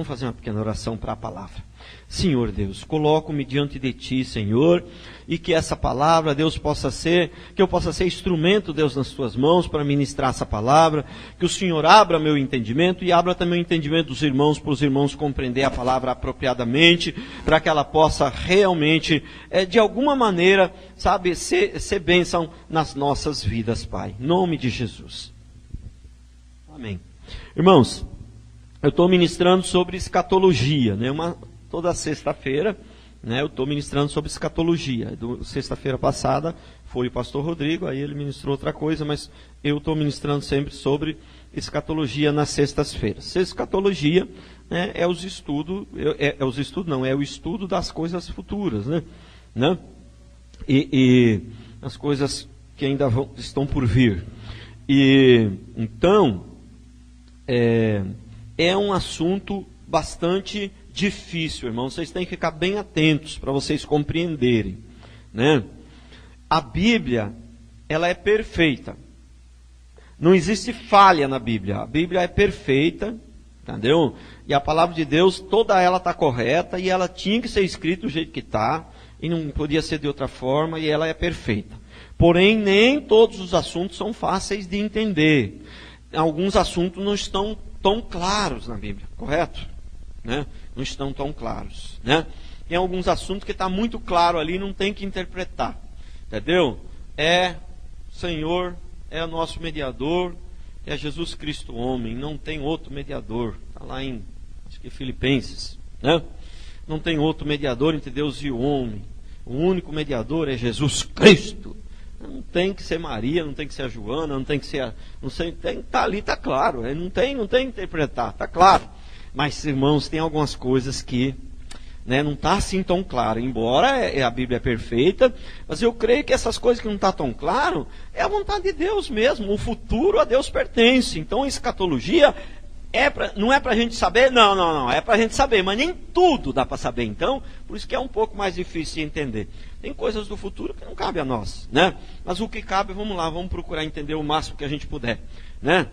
Vamos fazer uma pequena oração para a palavra. Senhor Deus, coloco-me diante de Ti, Senhor, e que essa palavra, Deus, que eu possa ser instrumento, Deus, nas Tuas mãos para ministrar essa palavra, que o Senhor abra meu entendimento e abra também o entendimento dos irmãos, para os irmãos compreender a palavra apropriadamente, para que ela possa realmente, de alguma maneira, sabe, ser bênção nas nossas vidas, Pai. Em nome de Jesus. Amém. Irmãos, eu estou ministrando sobre escatologia, né? Toda sexta-feira, né, eu estou ministrando sobre escatologia. Sexta-feira passada foi o pastor Rodrigo, aí ele ministrou outra coisa, mas eu estou ministrando sempre sobre escatologia nas sextas-feiras. Escatologia, né, é o estudo das coisas futuras, né? E as coisas que ainda estão por vir. E então é um assunto bastante difícil, irmão. Vocês têm que ficar bem atentos para vocês compreenderem, né? A Bíblia, ela é perfeita. Não existe falha na Bíblia. A Bíblia é perfeita, entendeu? E a palavra de Deus, toda ela está correta, e ela tinha que ser escrita do jeito que está, e não podia ser de outra forma, e ela é perfeita. Porém, nem todos os assuntos são fáceis de entender. Alguns assuntos não estão tão claros na Bíblia, correto? Né? Não estão tão claros, né? Tem alguns assuntos que está muito claro ali, não tem que interpretar, entendeu? Senhor, é o nosso mediador, é Jesus Cristo homem, não tem outro mediador. Está lá em, acho que Filipenses, né? Não tem outro mediador entre Deus e o homem. O único mediador é Jesus Cristo. Não tem que ser Maria, não tem que ser a Joana, não tem que ser tá ali, está claro, não tem que interpretar, está claro. Mas, irmãos, tem algumas coisas que, né, não está assim tão claro. Embora a Bíblia é perfeita, mas eu creio que essas coisas que não estão tão claro, é a vontade de Deus mesmo. O futuro a Deus pertence. Então, a escatologia não é para a gente saber, não, é para a gente saber, mas nem tudo dá para saber. Então, por isso que é um pouco mais difícil de entender. Tem coisas do futuro que não cabe a nós, né? Mas o que cabe, vamos lá, vamos procurar entender o máximo que a gente puder, né?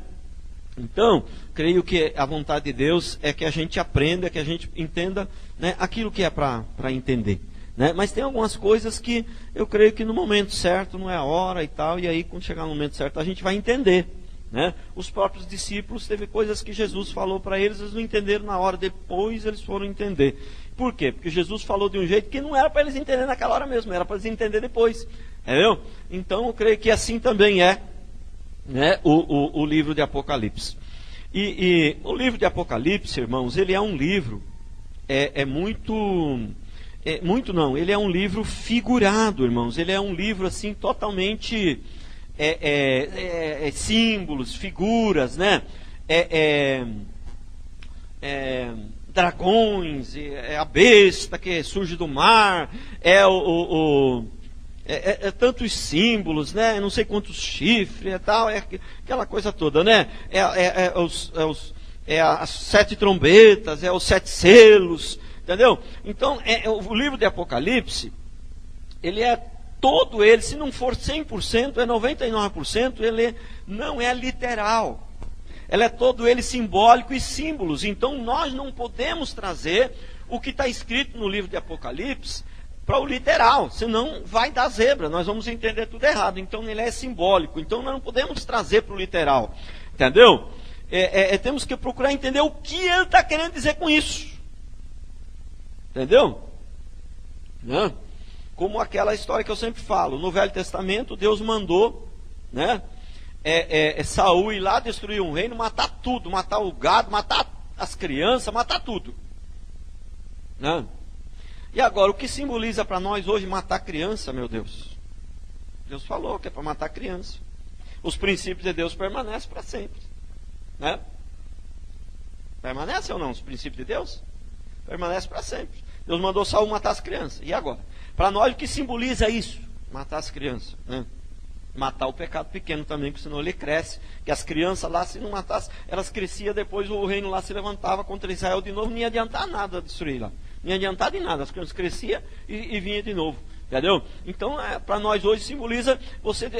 Então, creio que a vontade de Deus é que a gente aprenda, que a gente entenda, né, aquilo que é para entender, né? Mas tem algumas coisas que eu creio que no momento certo, não é a hora e tal, e aí quando chegar no momento certo a gente vai entender, né? Os próprios discípulos, teve coisas que Jesus falou para eles, eles não entenderam na hora, depois eles foram entender. Por quê? Porque Jesus falou de um jeito que não era para eles entenderem naquela hora mesmo, era para eles entenderem depois, entendeu? Então eu creio que assim também é, né, o livro de Apocalipse. E o livro de Apocalipse, irmãos, ele é um livro, ele é um livro figurado, irmãos. Ele é um livro assim totalmente símbolos, figuras, né? Dragões, a besta que surge do mar, tantos símbolos, né? Não sei quantos chifres e tal, aquela coisa toda, né? As 7 trombetas, os 7 selos, entendeu? Então, o livro de Apocalipse, ele é todo ele, se não for 100%, é 99%, ele não é literal. Ele é todo ele simbólico e símbolos. Então, nós não podemos trazer o que está escrito no livro de Apocalipse para o literal, senão vai dar zebra, nós vamos entender tudo errado. Então ele é simbólico, então nós não podemos trazer para o literal, entendeu? Temos que procurar entender o que ele está querendo dizer com isso, entendeu? Né? Como aquela história que eu sempre falo, no Velho Testamento Deus mandou, né, Saul ir lá, destruir um reino, matar tudo, matar o gado, matar as crianças, matar tudo, né? E agora, o que simboliza para nós hoje matar criança, meu Deus? Deus falou que é para matar criança. Os princípios de Deus permanecem para sempre, né? Permanece ou não os princípios de Deus? Permanece para sempre. Deus mandou Saul matar as crianças. E agora? Para nós, o que simboliza isso? Matar as crianças, né? Matar o pecado pequeno também, porque senão ele cresce. Que as crianças lá, se não matassem, elas cresciam, depois o reino lá se levantava contra Israel de novo, não ia adiantar nada destruir lá. Não ia adiantar de nada, as crianças cresciam e vinha de novo. Entendeu? Então, para nós hoje simboliza você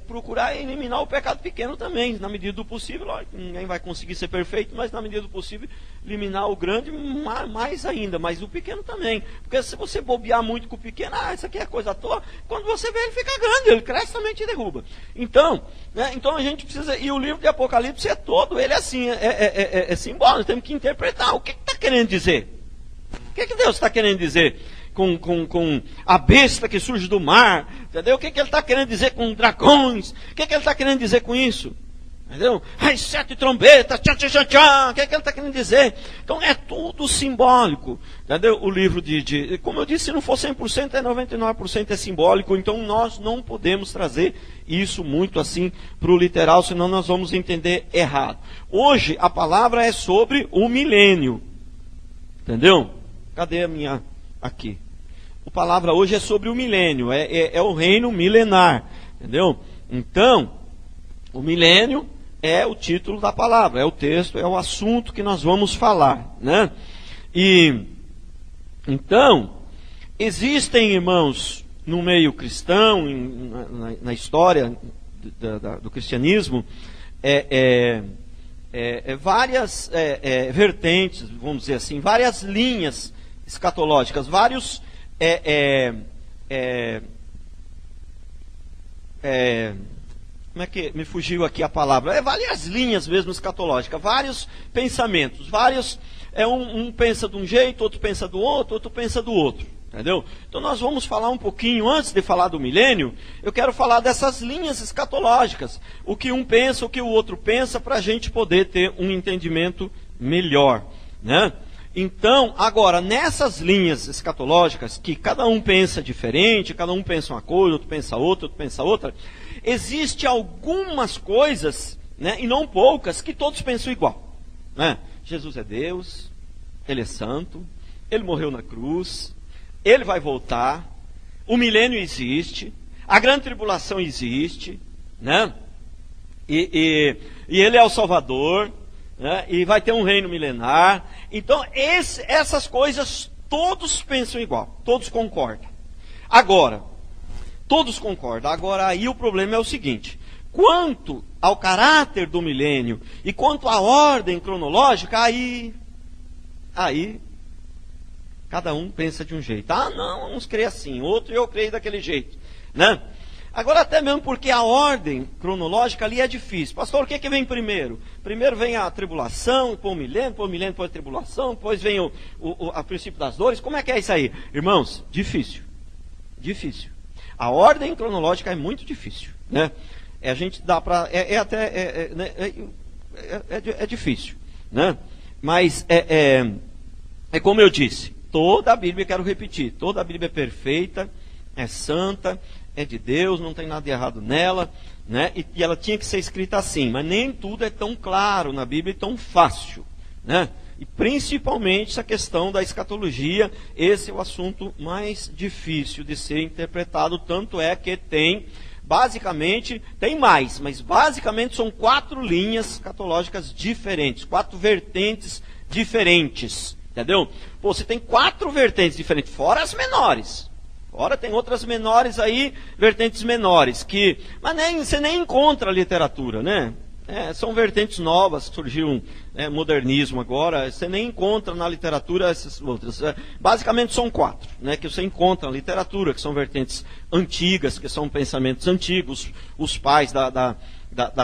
procurar eliminar o pecado pequeno também, na medida do possível. Lógico, ninguém vai conseguir ser perfeito, mas na medida do possível, eliminar o grande mais ainda, mas o pequeno também. Porque se você bobear muito com o pequeno, isso aqui é coisa à toa, quando você vê ele fica grande, ele cresce também e te derruba. Então, então a gente precisa, e o livro de Apocalipse é todo, ele é assim, é simbólico, temos que interpretar. O que está querendo dizer? O que Deus está querendo dizer? Com a besta que surge do mar, entendeu? O que ele está querendo dizer com dragões? O que ele está querendo dizer com isso? Entendeu? As 7 trombetas, tchá, tchá, tchá, tchá. O que ele está querendo dizer? Então é tudo simbólico, entendeu? O livro como eu disse, se não for 100%, 99% é simbólico, então nós não podemos trazer isso muito assim para o literal, senão nós vamos entender errado. Hoje a palavra é sobre o milênio, entendeu? Cadê a minha? Aqui. A palavra hoje é sobre o milênio, é o reino milenar, entendeu? Então, o milênio é o título da palavra, é o texto, é o assunto que nós vamos falar, né? E, então, existem, irmãos, no meio cristão, na história do cristianismo, várias vertentes, vamos dizer assim, várias linhas escatológicas, vários como é que me fugiu aqui a palavra? Várias linhas mesmo escatológicas, vários pensamentos, vários, um pensa de um jeito, outro pensa do outro pensa do outro, entendeu? Então nós vamos falar um pouquinho, antes de falar do milênio, eu quero falar dessas linhas escatológicas, o que um pensa, o que o outro pensa, para a gente poder ter um entendimento melhor, né? Então, agora, nessas linhas escatológicas, que cada um pensa diferente, cada um pensa uma coisa, outro pensa outra, outro pensa outra, existe algumas coisas, né, e não poucas, que todos pensam igual, né? Jesus é Deus, Ele é santo, Ele morreu na cruz, Ele vai voltar, o milênio existe, a grande tribulação existe, né? E Ele é o Salvador, né? E vai ter um reino milenar. Então essas coisas todos pensam igual, todos concordam. Agora, todos concordam. Agora aí o problema é o seguinte: quanto ao caráter do milênio e quanto à ordem cronológica, aí cada um pensa de um jeito. Não, uns creem assim, outro eu creio daquele jeito, né? Agora, até mesmo porque a ordem cronológica ali é difícil. Pastor, o que vem primeiro? Primeiro vem a tribulação, depois o milênio, depois a tribulação, depois vem o princípio das dores. Como é que é isso aí? Irmãos, difícil. Difícil. A ordem cronológica é muito difícil, né? A gente dá para... É difícil, né? Mas é como eu disse, toda a Bíblia, quero repetir, toda a Bíblia é perfeita, é santa, é de Deus, não tem nada de errado nela, né? E ela tinha que ser escrita assim, mas nem tudo é tão claro na Bíblia e tão fácil, né? E principalmente essa questão da escatologia, esse é o assunto mais difícil de ser interpretado, tanto é que basicamente, tem mais, mas basicamente são 4 linhas escatológicas diferentes, 4 vertentes diferentes, entendeu? Você tem 4 vertentes diferentes, fora as menores. Ora, tem outras menores aí, vertentes menores, mas você nem encontra literatura, né? São vertentes novas, surgiu modernismo agora, você nem encontra na literatura essas outras. Basicamente são 4, né, que você encontra na literatura, que são vertentes antigas, que são pensamentos antigos, os pais da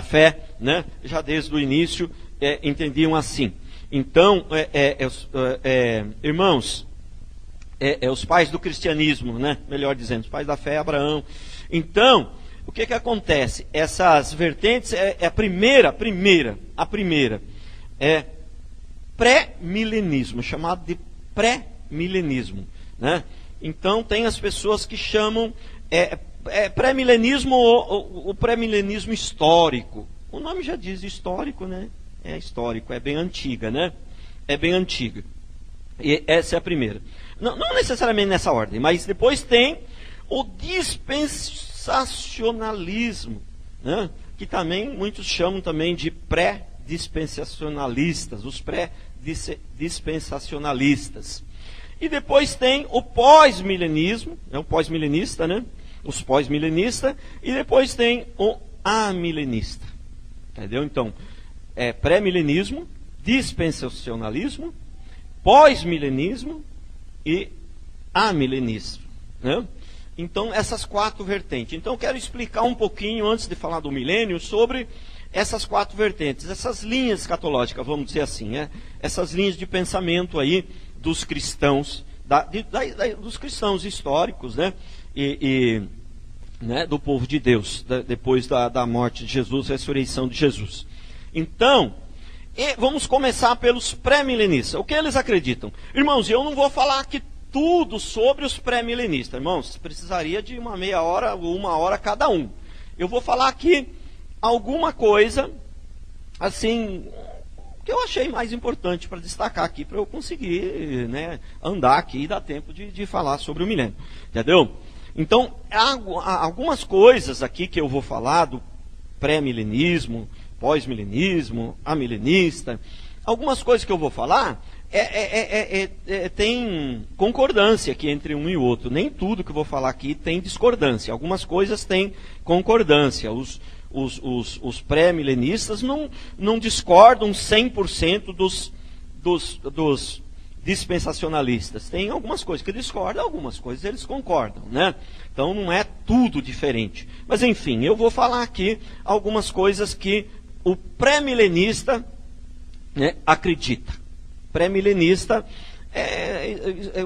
fé, né, já desde o início entendiam assim. Então, irmãos, os pais do cristianismo, né? Melhor dizendo, os pais da fé, Abraão. Então, o que acontece? Essas vertentes, a primeira é pré-milenismo, chamado de pré-milenismo, né? Então, tem as pessoas que chamam pré-milenismo ou o pré-milenismo histórico. O nome já diz histórico, né? É histórico, é bem antiga, né? É bem antiga. E essa é a primeira. Não necessariamente nessa ordem, mas depois tem o dispensacionalismo, né? Que também muitos chamam também de pré-dispensacionalistas, os pré-dispensacionalistas. E depois tem o pós-milenismo, o pós-milenista, né? Os pós-milenistas, e depois tem o amilenista. Entendeu? Então, pré-milenismo, dispensacionalismo, pós-milenismo e amilenismo, né? Então, essas 4 vertentes. Então, eu quero explicar um pouquinho, antes de falar do milênio, sobre essas 4 vertentes, essas linhas escatológicas, vamos dizer assim, né? Essas linhas de pensamento aí dos cristãos, dos cristãos históricos, né? Né? Do povo de Deus, depois da morte de Jesus, ressurreição de Jesus. Então, vamos começar pelos pré-milenistas. O que eles acreditam? Irmãos, eu não vou falar aqui tudo sobre os pré-milenistas, irmãos, precisaria de uma meia hora ou 1 hora cada um. Eu vou falar aqui alguma coisa, assim, que eu achei mais importante para destacar aqui, para eu conseguir, né, andar aqui e dar tempo de falar sobre o milênio, entendeu? Então, há algumas coisas aqui que eu vou falar do pré-milenismo, pós-milenismo, amilenista, algumas coisas que eu vou falar tem concordância aqui entre um e outro. Nem tudo que eu vou falar aqui tem discordância. Algumas coisas têm concordância. Os pré-milenistas não discordam 100% dos dispensacionalistas. Tem algumas coisas que discordam, algumas coisas eles concordam, né? Então não é tudo diferente. Mas enfim, eu vou falar aqui algumas coisas que o pré-milenista, né, acredita. Pré-milenista,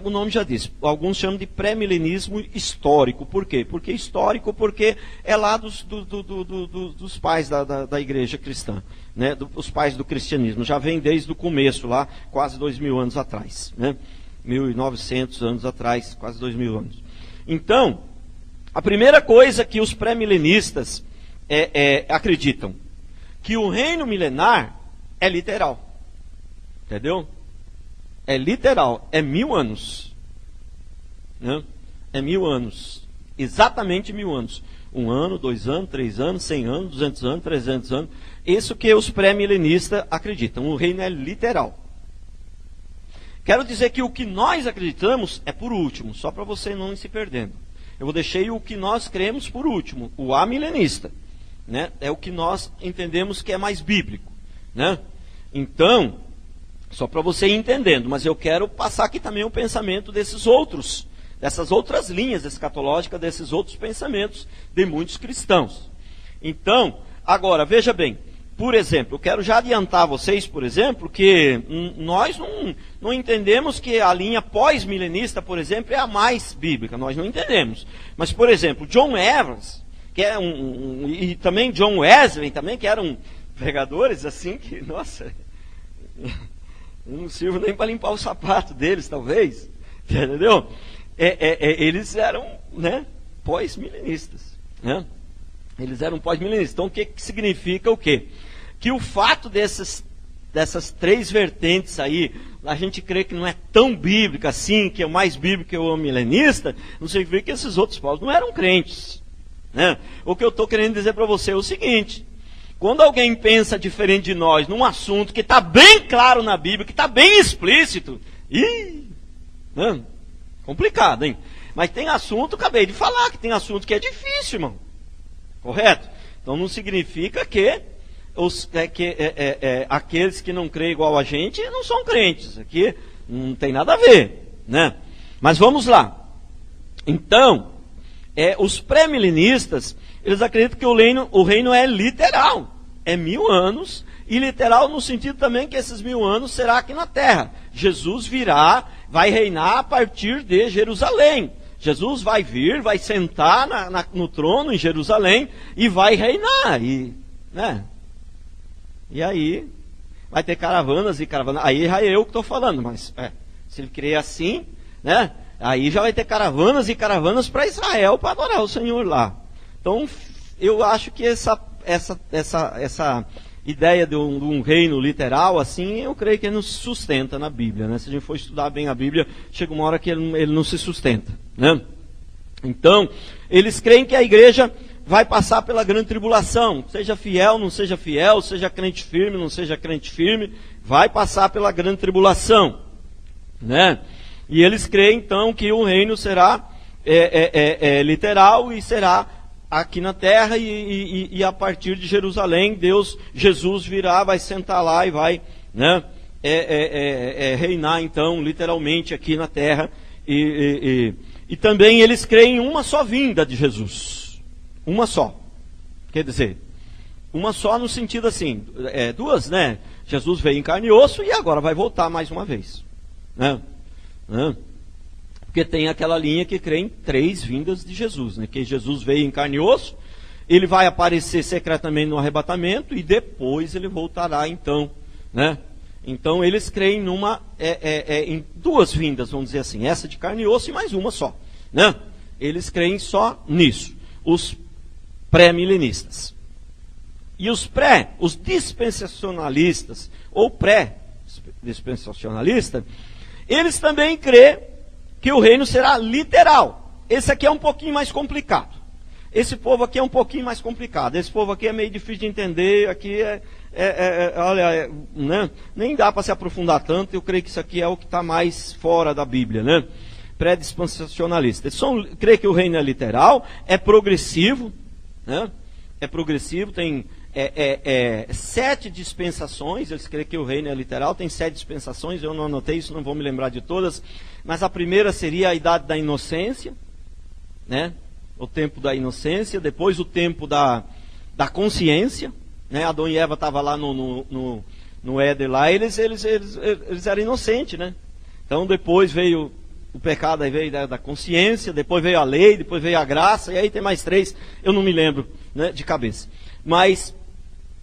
o nome já diz, alguns chamam de pré-milenismo histórico. Por quê? Porque histórico, porque é lá dos pais da igreja cristã, né? Os pais do cristianismo, já vem desde o começo, lá quase 2000 anos atrás, né? 1900 anos atrás, quase 2000 anos. Então, a primeira coisa que os pré-milenistas acreditam, que o reino milenar é literal. Entendeu? É literal, é 1000 anos. Né? É 1000 anos. Exatamente 1000 anos. 1 ano, 2 anos, 3 anos, 100 anos, 200 anos, 300 anos. Isso que os pré-milenistas acreditam. O reino é literal. Quero dizer que o que nós acreditamos é por último, só para você não ir se perdendo. Eu deixei o que nós cremos por último, o amilenista. Né? É o que nós entendemos que é mais bíblico. Né? Então, só para você ir entendendo, mas eu quero passar aqui também o pensamento dessas outras linhas escatológicas, desses outros pensamentos de muitos cristãos. Então, agora, veja bem, por exemplo, eu quero já adiantar a vocês, por exemplo, que nós não entendemos que a linha pós-milenista, por exemplo, é a mais bíblica, nós não entendemos. Mas, por exemplo, John Evans, que é e também John Wesley, também, que eram pregadores assim que, nossa... Eu não sirvo nem para limpar o sapato deles, talvez. Entendeu? Eles eram, né, pós-milenistas. Né? Eles eram pós-milenistas. Então, o que significa o quê? Que o fato dessas 3 vertentes aí, a gente crê que não é tão bíblica assim, que é mais bíblico que o milenista, não significa que esses outros povos não eram crentes. Né? O que eu estou querendo dizer para você é o seguinte... Quando alguém pensa diferente de nós num assunto que está bem claro na Bíblia, que está bem explícito, complicado, hein? Mas tem assunto, acabei de falar, que tem assunto que é difícil, irmão. Correto? Então não significa que aqueles que não creem igual a gente não são crentes. Aqui não tem nada a ver, né? Mas vamos lá. Então, os pré-milenistas, eles acreditam que o reino é literal. É 1000 anos, e literal no sentido também que esses 1000 anos será aqui na terra. Jesus virá, vai reinar a partir de Jerusalém. Jesus vai vir, vai sentar no trono em Jerusalém e vai reinar. Né? E aí, vai ter caravanas e caravanas. Aí já é eu que estou falando, mas se ele crer assim, né? Aí já vai ter caravanas e caravanas para Israel para adorar o Senhor lá. Então, eu acho que essa ideia de um reino literal, assim, eu creio que ele não se sustenta na Bíblia, né? Se a gente for estudar bem a Bíblia, chega uma hora que ele não se sustenta, né? Então, eles creem que a igreja vai passar pela grande tribulação, seja fiel, não seja fiel, seja crente firme, não seja crente firme, vai passar pela grande tribulação, né? E eles creem então que o reino será literal e será aqui na terra e a partir de Jerusalém, Jesus virá, vai sentar lá e vai, né, reinar então literalmente aqui na terra. E também eles creem em uma só vinda de Jesus, uma só, quer dizer, uma só no sentido assim, duas, né? Jesus veio em carne e osso e agora vai voltar mais uma vez, né? Porque tem aquela linha que crê em 3 vindas de Jesus, né? Que Jesus veio em carne e osso, ele vai aparecer secretamente no arrebatamento e depois ele voltará então, né? Então eles creem em 2 vindas, vamos dizer assim, essa de carne e osso e mais uma só, né? Eles creem só nisso, os pré-milenistas. E os dispensacionalistas, ou pré-dispensacionalistas, eles também creem que o reino será literal. Esse aqui é um pouquinho mais complicado. Esse povo aqui é um pouquinho mais complicado. Esse povo aqui é meio difícil de entender. Aqui olha, né? Nem dá para se aprofundar tanto. Eu creio que isso aqui é o que está mais fora da Bíblia, né? Pré-dispensacionalista. Eles creem que o reino é literal, é progressivo, né? É progressivo, tem 7 dispensações. Eles creem que o reino é literal, tem 7 dispensações. Eu não anotei isso, não vou me lembrar de todas. Mas a primeira seria a idade da inocência, né? O tempo da inocência. Depois o tempo da consciência, né? Adão e Eva estavam lá no Éden lá, eles eram inocentes, né? Então depois veio o pecado, aí veio da consciência, depois veio a lei, depois veio a graça, e aí tem mais 3, eu não me lembro, né, de cabeça. Mas,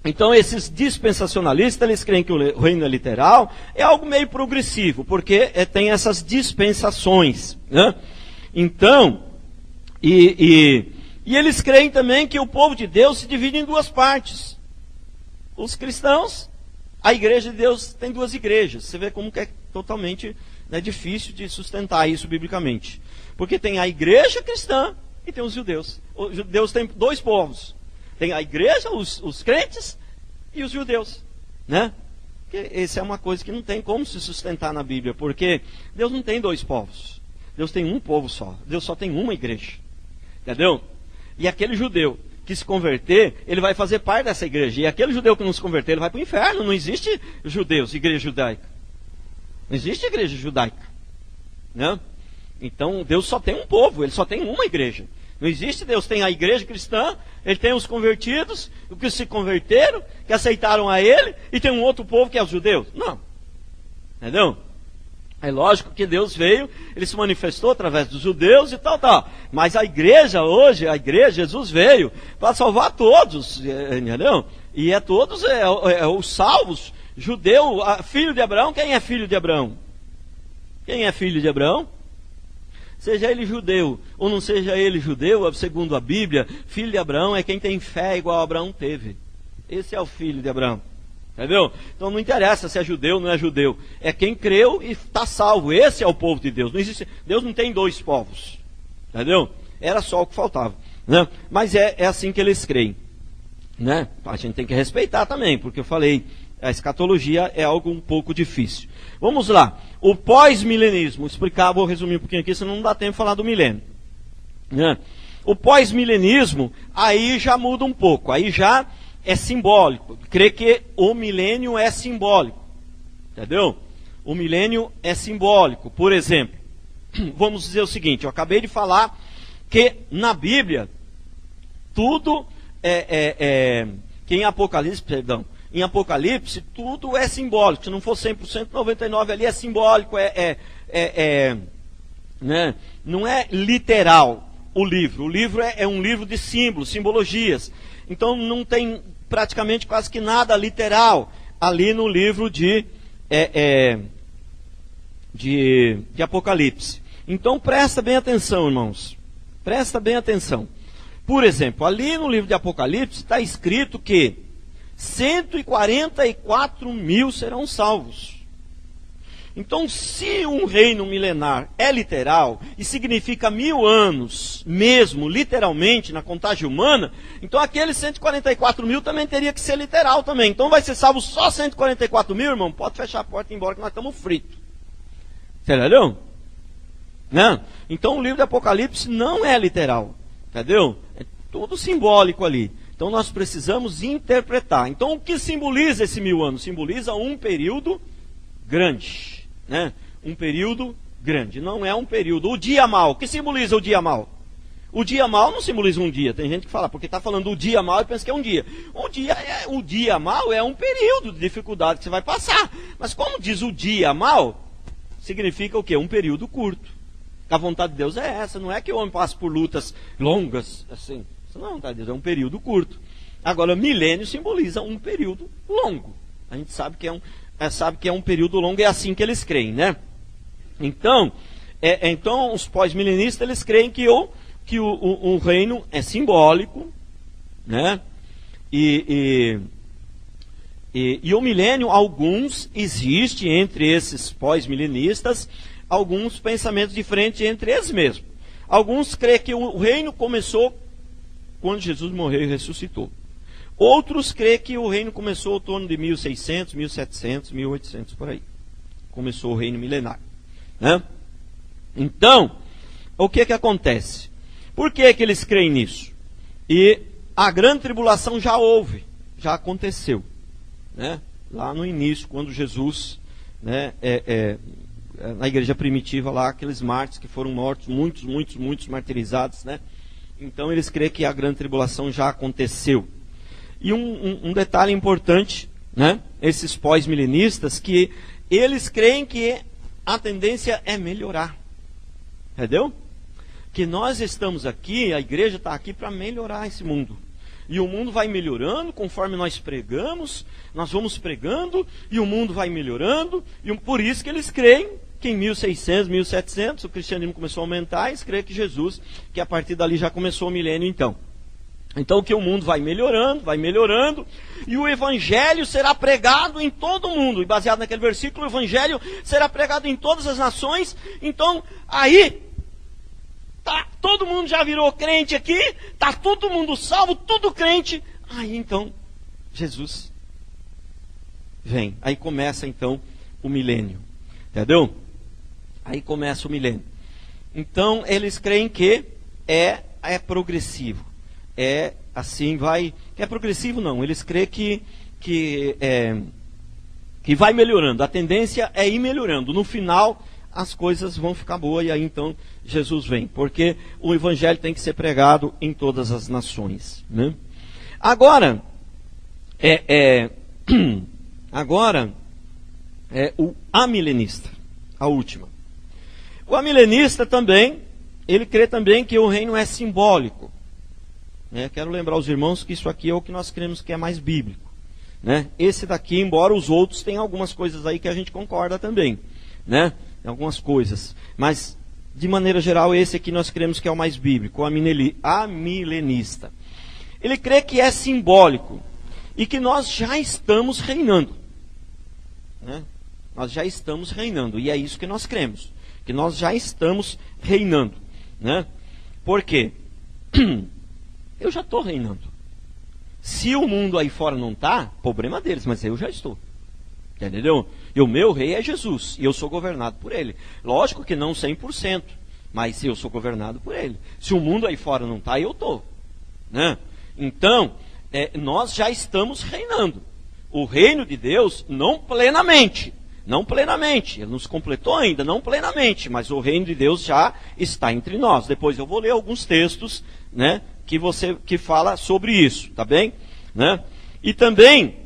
então esses dispensacionalistas, eles creem que o reino é literal, é algo meio progressivo, porque tem essas dispensações, né? Então, e eles creem também que o povo de Deus se divide em 2 partes. Os cristãos, a igreja de Deus tem 2 igrejas. Você vê como que é totalmente, né, difícil de sustentar isso biblicamente. Porque tem a igreja cristã e tem os judeus. Os judeus têm 2 povos. Tem a igreja, os crentes e os judeus, né? Essa é uma coisa que não tem como se sustentar na Bíblia, porque Deus não tem 2 povos. Deus tem um povo só. Deus só tem uma igreja. Entendeu? E aquele judeu que se converter, ele vai fazer parte dessa igreja. E aquele judeu que não se converter, ele vai para o inferno. Não existe judeus, igreja judaica. Não existe igreja judaica, né? Então Deus só tem um povo, ele só tem uma igreja. Não existe Deus, tem a igreja cristã, ele tem os convertidos, os que se converteram, que aceitaram a ele, e tem um outro povo que é os judeus. Não. Entendeu? É lógico que Deus veio, ele se manifestou através dos judeus e tal. Mas a igreja hoje, Jesus veio para salvar todos, entendeu? E todos, os salvos, judeu, filho de Abraão. Quem é filho de Abraão? Quem é filho de Abraão? Seja ele judeu ou não seja ele judeu, segundo a Bíblia, filho de Abraão é quem tem fé igual Abraão teve. Esse é o filho de Abraão. Entendeu? Então não interessa se é judeu ou não é judeu. É quem creu e está salvo. Esse é o povo de Deus. Não existe, Deus não tem 2 povos. Entendeu? Era só o que faltava, né? Mas é assim que eles creem, né? A gente tem que respeitar também, porque eu falei, a escatologia é algo um pouco difícil. Vamos lá. O pós-milenismo. Vou resumir um pouquinho aqui, senão não dá tempo de falar do milênio, né? O pós-milenismo, aí já muda um pouco. Aí já é simbólico. Crê que o milênio é simbólico. Entendeu? O milênio é simbólico. Por exemplo, vamos dizer o seguinte, eu acabei de falar que na Bíblia tudo que em Apocalipse tudo é simbólico. Se não for 100%, 99% ali é simbólico, né? Não é literal o livro. O livro é um livro de símbolos, simbologias. Então não tem praticamente quase que nada literal ali no livro de Apocalipse. Então presta bem atenção, irmãos. Presta bem atenção. Por exemplo, ali no livro de Apocalipse está escrito que 144 mil serão salvos. Então, se um reino milenar é literal e significa 1000 anos, mesmo literalmente na contagem humana, então aqueles 144 mil também teria que ser literal também. Então vai ser salvo só 144 mil, irmão? Pode fechar a porta e ir embora que nós estamos fritos. Você entendeu? né? Então o livro do Apocalipse não é literal, entendeu? É tudo simbólico ali. Então nós precisamos interpretar. Então o que simboliza esse 1000 anos? Simboliza um período grande, né? Um período grande, não é um período. O dia mau, o que simboliza o dia mau? O dia mau não simboliza um dia. Tem gente que fala, porque está falando do dia mau e pensa que é um dia. O dia mau é um período de dificuldade que você vai passar. Mas como diz o dia mau, significa o quê? Um período curto. A vontade de Deus é essa, não é que o homem passe por lutas longas, assim. Não, tá, Deus, é um período curto. Agora, milênio simboliza um período longo. A gente sabe que é um período longo, é assim que eles creem, né? Então, os pós-milenistas, eles creem que o reino é simbólico, né? E o milênio, existe entre esses pós-milenistas, alguns pensamentos diferentes entre eles mesmos. Alguns creem que o reino começou quando Jesus morreu e ressuscitou. Outros creem que o reino começou em torno de 1600, 1700, 1800, por aí. Começou o reino milenário, né? Então, o que acontece? Por que eles creem nisso? E a grande tribulação já houve, já aconteceu, né? Lá no início, quando Jesus, né, na igreja primitiva lá, aqueles mártires que foram mortos, muitos martirizados, né? Então eles creem que a grande tribulação já aconteceu. E um detalhe importante, né? Esses pós-milenistas, que eles creem que a tendência é melhorar. Entendeu? Que nós estamos aqui, a igreja está aqui para melhorar esse mundo. E o mundo vai melhorando conforme nós pregamos, nós vamos pregando, e o mundo vai melhorando. E por isso que eles creem que em 1600, 1700, o cristianismo começou a aumentar, e eles creem que Jesus, que a partir dali já começou o milênio então. Então que o mundo vai melhorando, e o evangelho será pregado em todo o mundo. E baseado naquele versículo, o evangelho será pregado em todas as nações. Então, aí, todo mundo já virou crente aqui, está todo mundo salvo, tudo crente. Aí então, Jesus vem. Aí começa então o milênio. Entendeu? Aí começa o milênio. Então, eles creem que é progressivo. É assim, é progressivo não, eles creem que vai melhorando. A tendência é ir melhorando. No final, as coisas vão ficar boas, e aí então Jesus vem. Porque o evangelho tem que ser pregado em todas as nações, né? Agora, o amilenista, a última. O amilenista também, ele crê também que o reino é simbólico. Quero lembrar os irmãos que isso aqui é o que nós cremos que é mais bíblico, né? Esse daqui, embora os outros tenham algumas coisas aí que a gente concorda também, né? Algumas coisas, mas de maneira geral esse aqui nós cremos que é o mais bíblico, o amilenista. Ele crê que é simbólico e que nós já estamos reinando, né? Nós já estamos reinando, e é isso que nós cremos, que nós já estamos reinando, né? Por quê? Eu já estou reinando. Se o mundo aí fora não está, problema deles, mas eu já estou. Entendeu? E o meu rei é Jesus, e eu sou governado por ele. Lógico que não 100%, mas eu sou governado por ele. Se o mundo aí fora não está, eu estou, né? Então, nós já estamos reinando. O reino de Deus, não plenamente, ele nos completou ainda, não plenamente, mas o reino de Deus já está entre nós. Depois eu vou ler alguns textos, né, que fala sobre isso, tá bem? Né? E também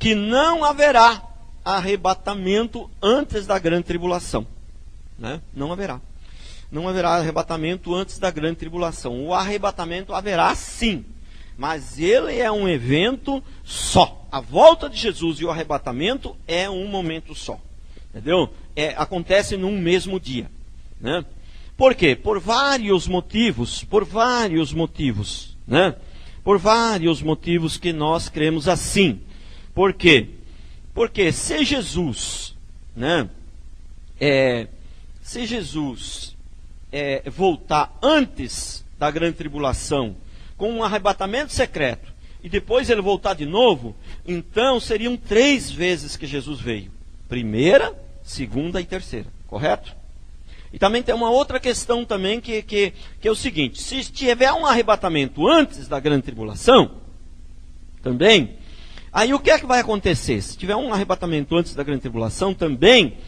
que não haverá arrebatamento antes da grande tribulação, né? Não haverá arrebatamento antes da grande tribulação. O arrebatamento haverá sim, mas ele é um evento só. A volta de Jesus e o arrebatamento é um momento só, entendeu? Acontece num mesmo dia, né? Por quê? Por vários motivos, né? Por vários motivos que nós cremos assim. Por quê? Porque se Jesus, né, voltar antes da grande tribulação, com um arrebatamento secreto, e depois ele voltar de novo, então seriam 3 vezes que Jesus veio. Primeira, segunda e terceira, correto? E também tem uma outra questão também que é o seguinte: se tiver um arrebatamento antes da grande tribulação, também, aí o que é que vai acontecer? Se tiver um arrebatamento antes da grande tribulação também,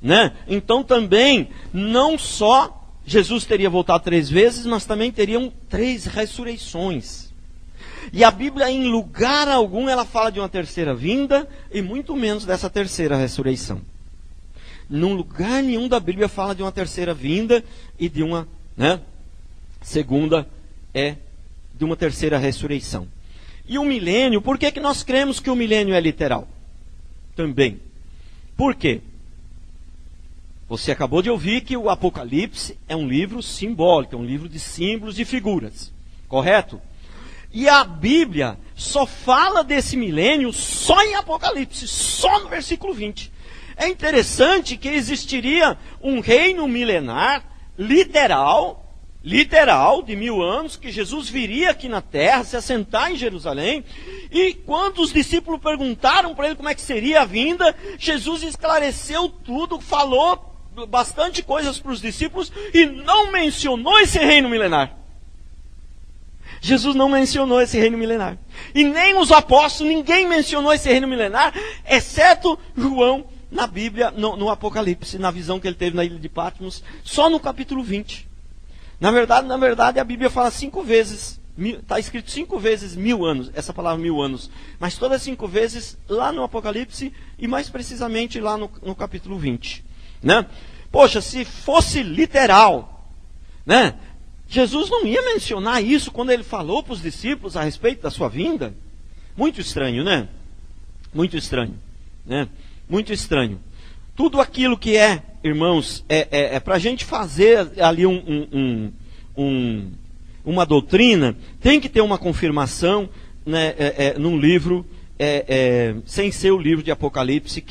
né? Então também, não só Jesus teria voltado 3 vezes, mas também teriam 3 ressurreições. E a Bíblia, em lugar algum, ela fala de uma terceira vinda, e muito menos dessa terceira ressurreição. Num lugar nenhum da Bíblia fala de uma terceira vinda e de uma, né, segunda, de uma terceira ressurreição. E o milênio, por que nós cremos que o milênio é literal? Também. Por quê? Você acabou de ouvir que o Apocalipse é um livro simbólico, é um livro de símbolos e figuras. Correto? E a Bíblia só fala desse milênio só em Apocalipse, só no versículo 20. É interessante que existiria um reino milenar, literal, de 1000 anos, que Jesus viria aqui na terra, se assentar em Jerusalém, e quando os discípulos perguntaram para ele como é que seria a vinda, Jesus esclareceu tudo, falou bastante coisas para os discípulos, e não mencionou esse reino milenar. Jesus não mencionou esse reino milenar. E nem os apóstolos, ninguém mencionou esse reino milenar, exceto João, na Bíblia, no Apocalipse, na visão que ele teve na ilha de Patmos, só no capítulo 20. Na verdade, a Bíblia fala 5 vezes, está escrito 5 vezes 1000 anos, essa palavra 1000 anos, mas todas 5 vezes lá no Apocalipse, e mais precisamente lá no capítulo 20. Né? Poxa, se fosse literal, né, Jesus não ia mencionar isso quando ele falou para os discípulos a respeito da sua vinda? Muito estranho, né? Muito estranho, né? Muito estranho. Tudo aquilo que irmãos, para a gente fazer ali uma doutrina, tem que ter uma confirmação, né, num livro, sem ser o livro de Apocalipse,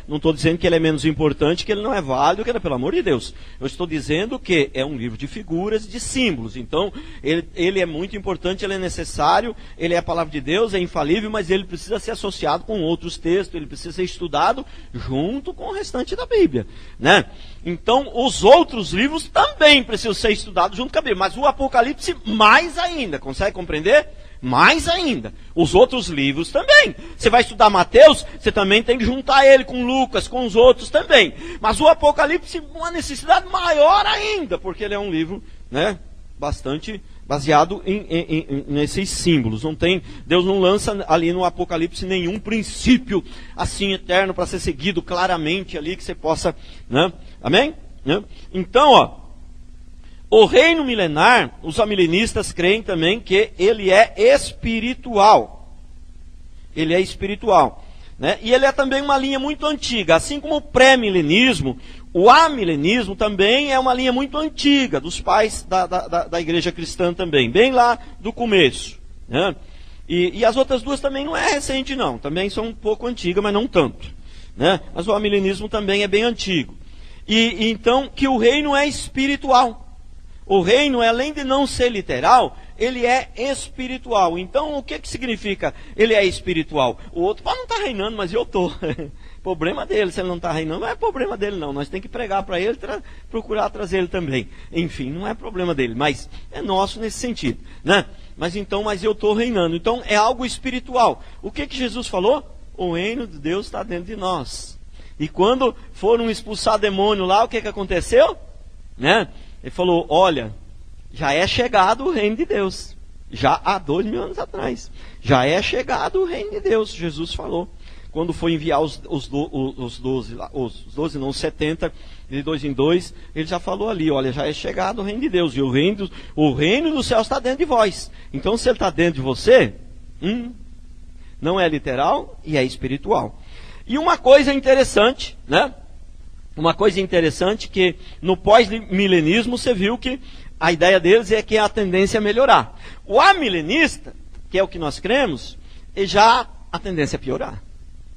não estou dizendo que ele é menos importante, que ele não é válido, que ele, pelo amor de Deus. Eu estou dizendo que é um livro de figuras, de símbolos. Então, ele é muito importante, ele é necessário, ele é a palavra de Deus, é infalível, mas ele precisa ser associado com outros textos, ele precisa ser estudado junto com o restante da Bíblia, né? Então, os outros livros também precisam ser estudados junto com a Bíblia, mas o Apocalipse mais ainda, consegue compreender? Mais ainda, os outros livros também. Você vai estudar Mateus, você também tem que juntar ele com Lucas, com os outros também. Mas o Apocalipse, uma necessidade maior ainda, porque ele é um livro, né, bastante baseado nesses símbolos. Deus não lança ali no Apocalipse nenhum princípio assim eterno para ser seguido claramente ali, que você possa, né? Amém? Né? Então, o reino milenar, os amilenistas creem também que ele é espiritual. Ele é espiritual, né? E ele é também uma linha muito antiga. Assim como o pré-milenismo, o amilenismo também é uma linha muito antiga, dos pais da igreja cristã também, bem lá do começo, né? E as outras duas também não é recente não, também são um pouco antigas, mas não tanto, né? Mas o amilenismo também é bem antigo. E então, que o reino é espiritual. O reino, além de não ser literal, ele é espiritual. Então, o que significa ele é espiritual? O outro pode não estar reinando, mas eu estou. Problema dele, se ele não está reinando, não é problema dele não. Nós temos que pregar para ele, procurar trazer ele também. Enfim, não é problema dele, mas é nosso nesse sentido, né? Mas eu estou reinando. Então, é algo espiritual. O que Jesus falou? O reino de Deus está dentro de nós. E quando foram expulsar demônio lá, o que aconteceu? Né? Ele falou, olha, já é chegado o reino de Deus. Já há 2000 anos atrás. Já é chegado o reino de Deus, Jesus falou. Quando foi enviar os 70, de 2 em 2, ele já falou ali, olha, já é chegado o reino de Deus. E o reino do céu está dentro de vós. Então, se ele está dentro de você, não é literal e é espiritual. E uma coisa interessante, né? Uma coisa interessante que no pós-milenismo você viu que a ideia deles é que a tendência é melhorar. O amilenista, que é o que nós cremos, já a tendência é piorar.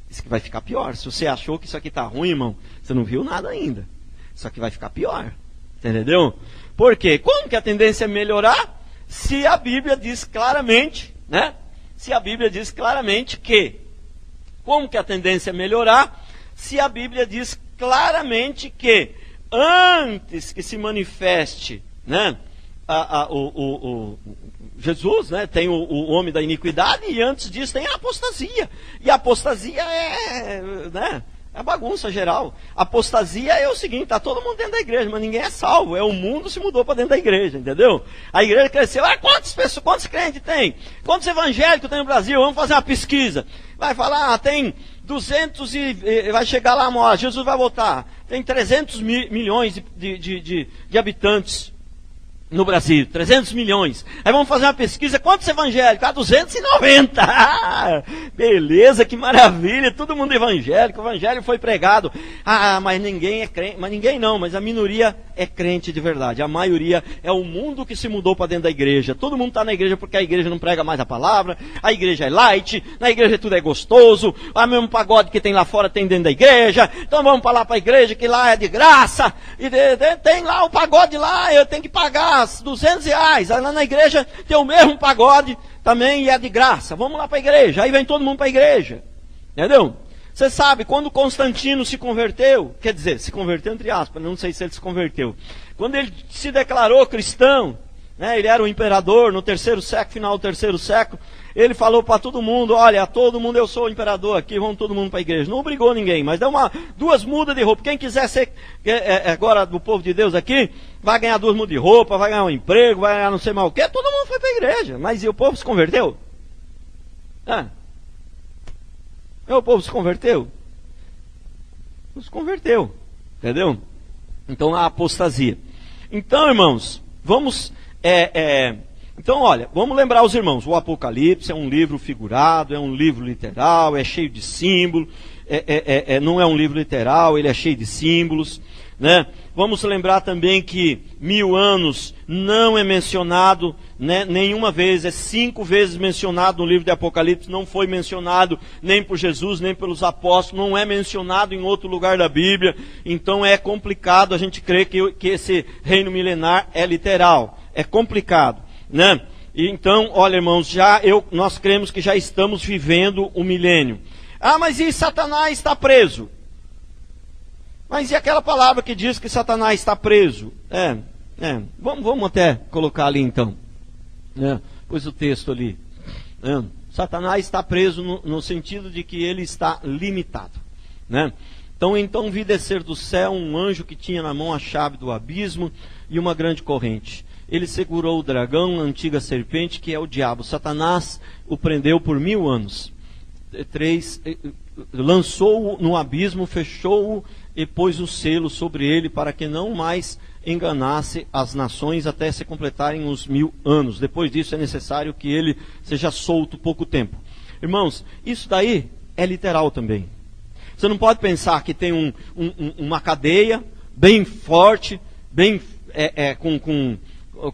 Isso que vai ficar pior. Se você achou que isso aqui está ruim, irmão, você não viu nada ainda. Isso aqui vai ficar pior. Entendeu? Por quê? Como que a tendência é melhorar? Se a Bíblia diz claramente, né? Se a Bíblia diz claramente que. Como que a tendência é melhorar? Se a Bíblia diz claramente que antes que se manifeste, né, Jesus, né, tem o homem da iniquidade, e antes disso tem a apostasia. E a apostasia né, é bagunça geral. Apostasia é o seguinte: está todo mundo dentro da igreja, mas ninguém é salvo. O mundo se mudou para dentro da igreja, entendeu? A igreja cresceu. Quantas pessoas, quantos crentes tem? Quantos evangélicos tem no Brasil? Vamos fazer uma pesquisa. Vai falar, tem 200 e vai chegar lá, amor, Jesus vai voltar. Tem 300 milhões de habitantes no Brasil, 300 milhões. Aí vamos fazer uma pesquisa, quantos evangélicos? 290. Beleza, que maravilha, todo mundo evangélico, o evangelho foi pregado. Mas ninguém é crente, mas ninguém não, mas a minoria é crente de verdade. A maioria é o mundo que se mudou para dentro da igreja. Todo mundo está na igreja porque a igreja não prega mais a palavra, a igreja é light, na igreja tudo é gostoso, o mesmo pagode que tem lá fora tem dentro da igreja, então vamos para lá para a igreja que lá é de graça, e tem lá o pagode lá, eu tenho que pagar R$200, aí lá na igreja tem o mesmo pagode também e é de graça, vamos lá para a igreja, aí vem todo mundo para a igreja, entendeu? Você sabe, quando Constantino se converteu, quer dizer, se converteu entre aspas, não sei se ele se converteu, quando ele se declarou cristão, né, ele era o imperador no 3º século, final do 3º século, ele falou para todo mundo, olha, todo mundo, eu sou o imperador aqui, vamos todo mundo para a igreja. Não obrigou ninguém, mas deu duas mudas de roupa. Quem quiser ser agora do povo de Deus aqui, vai ganhar 2 mudas de roupa, vai ganhar um emprego, vai ganhar não sei mais o quê. Todo mundo foi para a igreja, mas e o povo se converteu? O povo se converteu? Não se converteu, entendeu? Então a apostasia. Então, irmãos, vamos... Então, olha, vamos lembrar os irmãos, o Apocalipse é um livro figurado, é um livro literal, é cheio de símbolos, não é um livro literal, ele é cheio de símbolos, né? Vamos lembrar também que 1000 anos não é mencionado, né, nenhuma vez, é 5 vezes mencionado no livro de Apocalipse, não foi mencionado nem por Jesus, nem pelos apóstolos, não é mencionado em outro lugar da Bíblia, então é complicado a gente crer que esse reino milenar é literal, é complicado. Né? E então, olha irmãos, nós cremos que já estamos vivendo o milênio. Mas e Satanás está preso? Mas e aquela palavra que diz que Satanás está preso? Vamos até colocar ali então. Pôs o texto ali. Satanás está preso no sentido de que ele está limitado. Né? Então vi descer do céu um anjo que tinha na mão a chave do abismo e uma grande corrente. Ele segurou o dragão, a antiga serpente, que é o diabo. Satanás o prendeu por 1000 anos. 3, lançou-o no abismo, fechou-o e pôs o selo sobre ele para que não mais enganasse as nações até se completarem os 1000 anos. Depois disso é necessário que ele seja solto pouco tempo. Irmãos, isso daí é literal também. Você não pode pensar que tem uma cadeia bem forte, bem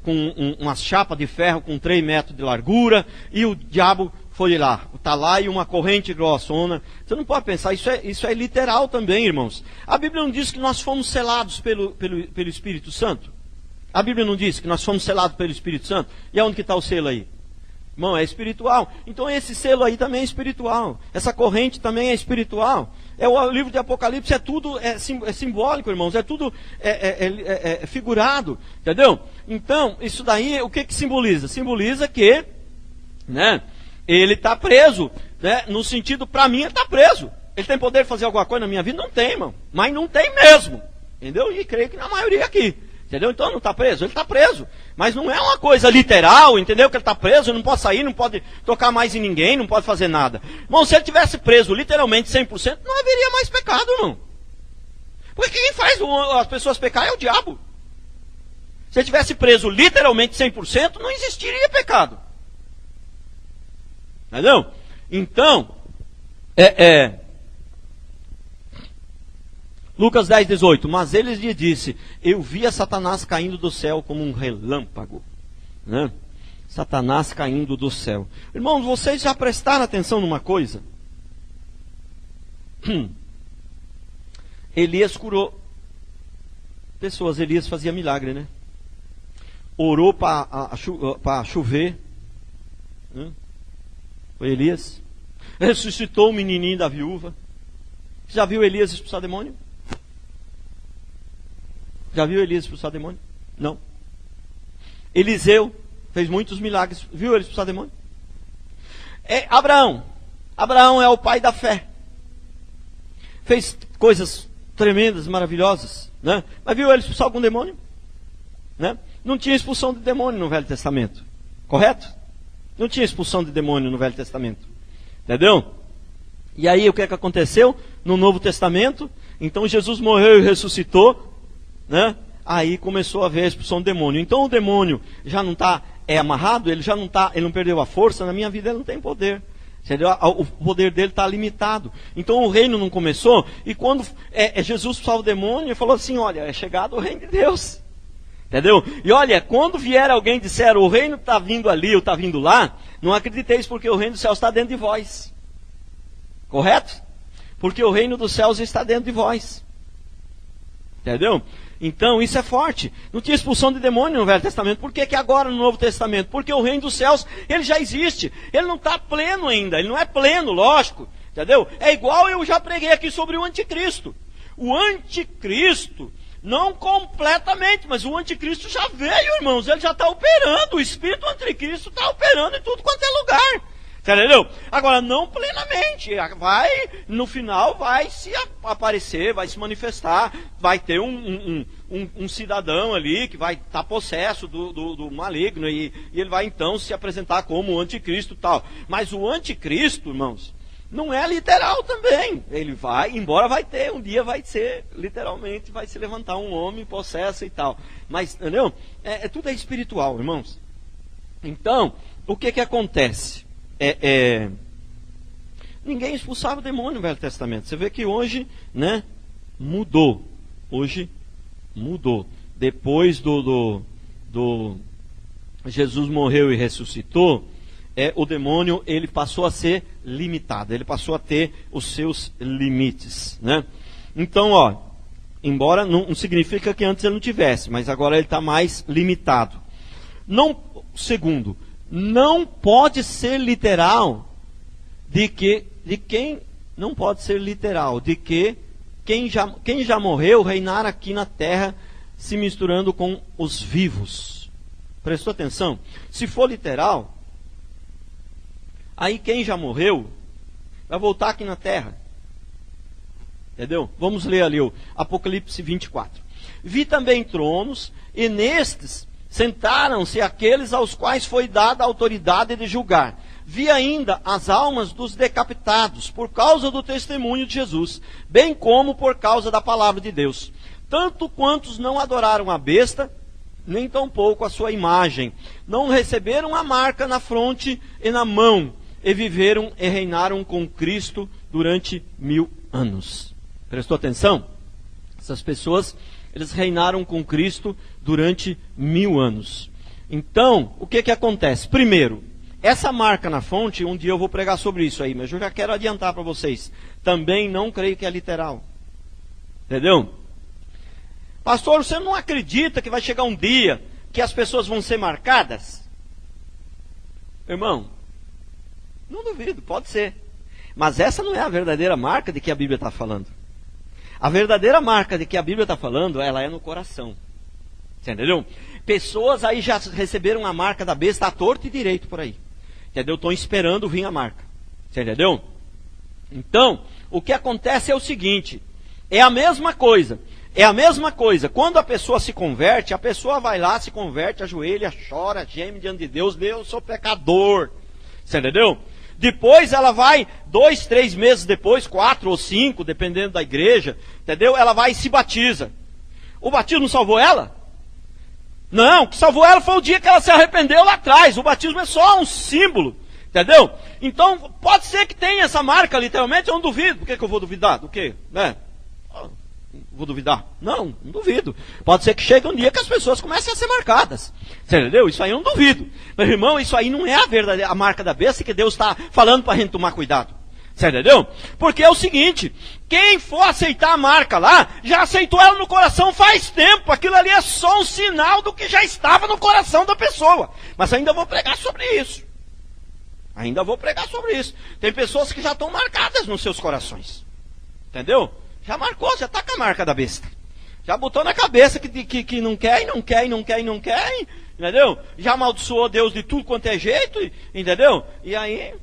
com uma chapa de ferro com 3 metros de largura, e o diabo foi lá, está lá, e uma corrente grossona. Você não pode pensar, isso é literal também, irmãos. A Bíblia não diz que nós fomos selados pelo Espírito Santo? A Bíblia não diz que nós fomos selados pelo Espírito Santo? E aonde que está o selo aí? Irmão, é espiritual. Então esse selo aí também é espiritual. Essa corrente também é espiritual. O livro de Apocalipse é simbólico, irmãos. É tudo figurado. Entendeu? Então, isso daí, o que simboliza? Simboliza que, né, ele está preso. Né, no sentido, para mim, ele está preso. Ele tem poder de fazer alguma coisa na minha vida? Não tem, irmão. Mas não tem mesmo. Entendeu? E creio que na maioria aqui. Entendeu? Então não está preso, ele está preso. Mas não é uma coisa literal, entendeu? Que ele está preso, não pode sair, não pode tocar mais em ninguém, não pode fazer nada. Irmão, se ele tivesse preso literalmente 100%, não haveria mais pecado, não. Porque quem faz as pessoas pecar é o diabo. Se ele tivesse preso literalmente 100%, não existiria pecado. Entendeu? Então, Lucas 10, 18, mas ele lhe disse, eu via Satanás caindo do céu como um relâmpago. Né? Satanás caindo do céu. Irmãos, vocês já prestaram atenção numa coisa? Elias curou pessoas, Elias fazia milagre, né? Orou para chover. Né? Foi Elias. Ressuscitou o menininho da viúva. Já viu Elias expulsar demônio? Já viu Elias expulsar demônio? Não. Eliseu fez muitos milagres. Viu ele expulsar demônio? Abraão. Abraão é o pai da fé. Fez coisas tremendas, maravilhosas, né? Mas viu ele expulsar algum demônio? Né? Não tinha expulsão de demônio no Velho Testamento. Correto? Não tinha expulsão de demônio no Velho Testamento. Entendeu? E aí o que é que aconteceu no Novo Testamento? Então Jesus morreu e ressuscitou, né? Aí começou a haver a expulsão do demônio. Então o demônio já não está amarrado, ele não perdeu a força. Na minha vida ele não tem poder. Entendeu? O poder dele está limitado. Então o reino não começou. E quando Jesus expulsou o demônio, ele falou assim: olha, é chegado o reino de Deus. Entendeu? E olha, quando vier alguém e disser o reino está vindo ali ou está vindo lá, não acrediteis, porque o reino dos céus está dentro de vós. Correto? Porque o reino dos céus está dentro de vós. Entendeu? Então isso é forte. Não tinha expulsão de demônio no Velho Testamento. Por que agora no Novo Testamento? Porque o reino dos céus, ele já existe. Ele não está pleno ainda. Ele não é pleno, lógico. Entendeu? É igual eu já preguei aqui sobre o anticristo. O anticristo, não completamente, mas o anticristo já veio, irmãos. Ele já está operando. O espírito anticristo está operando em tudo quanto é lugar. Entendeu? Agora, não plenamente. No final vai se aparecer, vai se manifestar, vai ter um cidadão ali que vai estar possesso do maligno e ele vai então se apresentar como o anticristo e tal. Mas o anticristo, irmãos, não é literal também. Ele vai, embora um dia vai ser, literalmente, vai se levantar um homem possesso e tal. Mas, entendeu? Tudo é espiritual, irmãos. Então, o que acontece? Ninguém expulsava o demônio no Velho Testamento. Você vê que hoje, né, mudou. Hoje mudou. Depois do Jesus morreu e ressuscitou, o demônio ele passou a ser limitado. Ele passou a ter os seus limites, né? Então, embora não significa que antes ele não tivesse, mas agora ele está mais limitado. Segundo, não pode ser literal de que quem já morreu reinar aqui na terra se misturando com os vivos. Prestou atenção? Se for literal, aí quem já morreu vai voltar aqui na terra. Entendeu? Vamos ler ali o Apocalipse 24. Vi também tronos, e nestes sentaram-se aqueles aos quais foi dada a autoridade de julgar. Vi ainda as almas dos decapitados, por causa do testemunho de Jesus, bem como por causa da palavra de Deus. Tanto quantos não adoraram a besta, nem tampouco a sua imagem, não receberam a marca na fronte e na mão, e viveram e reinaram com Cristo durante 1000 anos. Prestou atenção? Essas pessoas, eles reinaram com Cristo durante 1000 anos. Então, o que acontece? Primeiro, essa marca na fonte, um dia eu vou pregar sobre isso aí, mas eu já quero adiantar para vocês. Também não creio que é literal. Entendeu? Pastor, você não acredita que vai chegar um dia que as pessoas vão ser marcadas? Irmão, não duvido, pode ser. Mas essa não é a verdadeira marca de que a Bíblia está falando. A verdadeira marca de que a Bíblia está falando, ela é no coração. Você entendeu? Pessoas aí já receberam a marca da besta à torto e direito por aí. Entendeu? Estão esperando vir a marca. Você entendeu? Então, o que acontece é o seguinte. É a mesma coisa. É a mesma coisa. Quando a pessoa se converte, a pessoa vai lá, se converte, ajoelha, chora, geme diante de Deus. Deus, eu sou pecador. Você entendeu? Depois ela vai, 2, 3 meses depois, 4 ou 5, dependendo da igreja, entendeu? Ela vai e se batiza. O batismo salvou ela? Não, o que salvou ela foi o dia que ela se arrependeu lá atrás. O batismo é só um símbolo, entendeu? Então, pode ser que tenha essa marca, literalmente, eu não duvido. Por que eu vou duvidar? Do quê? Vou duvidar? Não duvido. Pode ser que chegue um dia que as pessoas comecem a ser marcadas. Você entendeu? Isso aí eu não duvido. Meu irmão, isso aí não é a marca da besta que Deus está falando para a gente tomar cuidado. Você entendeu? Porque é o seguinte, quem for aceitar a marca lá, já aceitou ela no coração faz tempo. Aquilo ali é só um sinal do que já estava no coração da pessoa. Mas ainda vou pregar sobre isso. Tem pessoas que já estão marcadas nos seus corações. Entendeu? Já marcou, já está com a marca da besta. Já botou na cabeça que não quer, e não quer, e não quer, e não quer, entendeu? Já amaldiçoou Deus de tudo quanto é jeito, entendeu? E aí,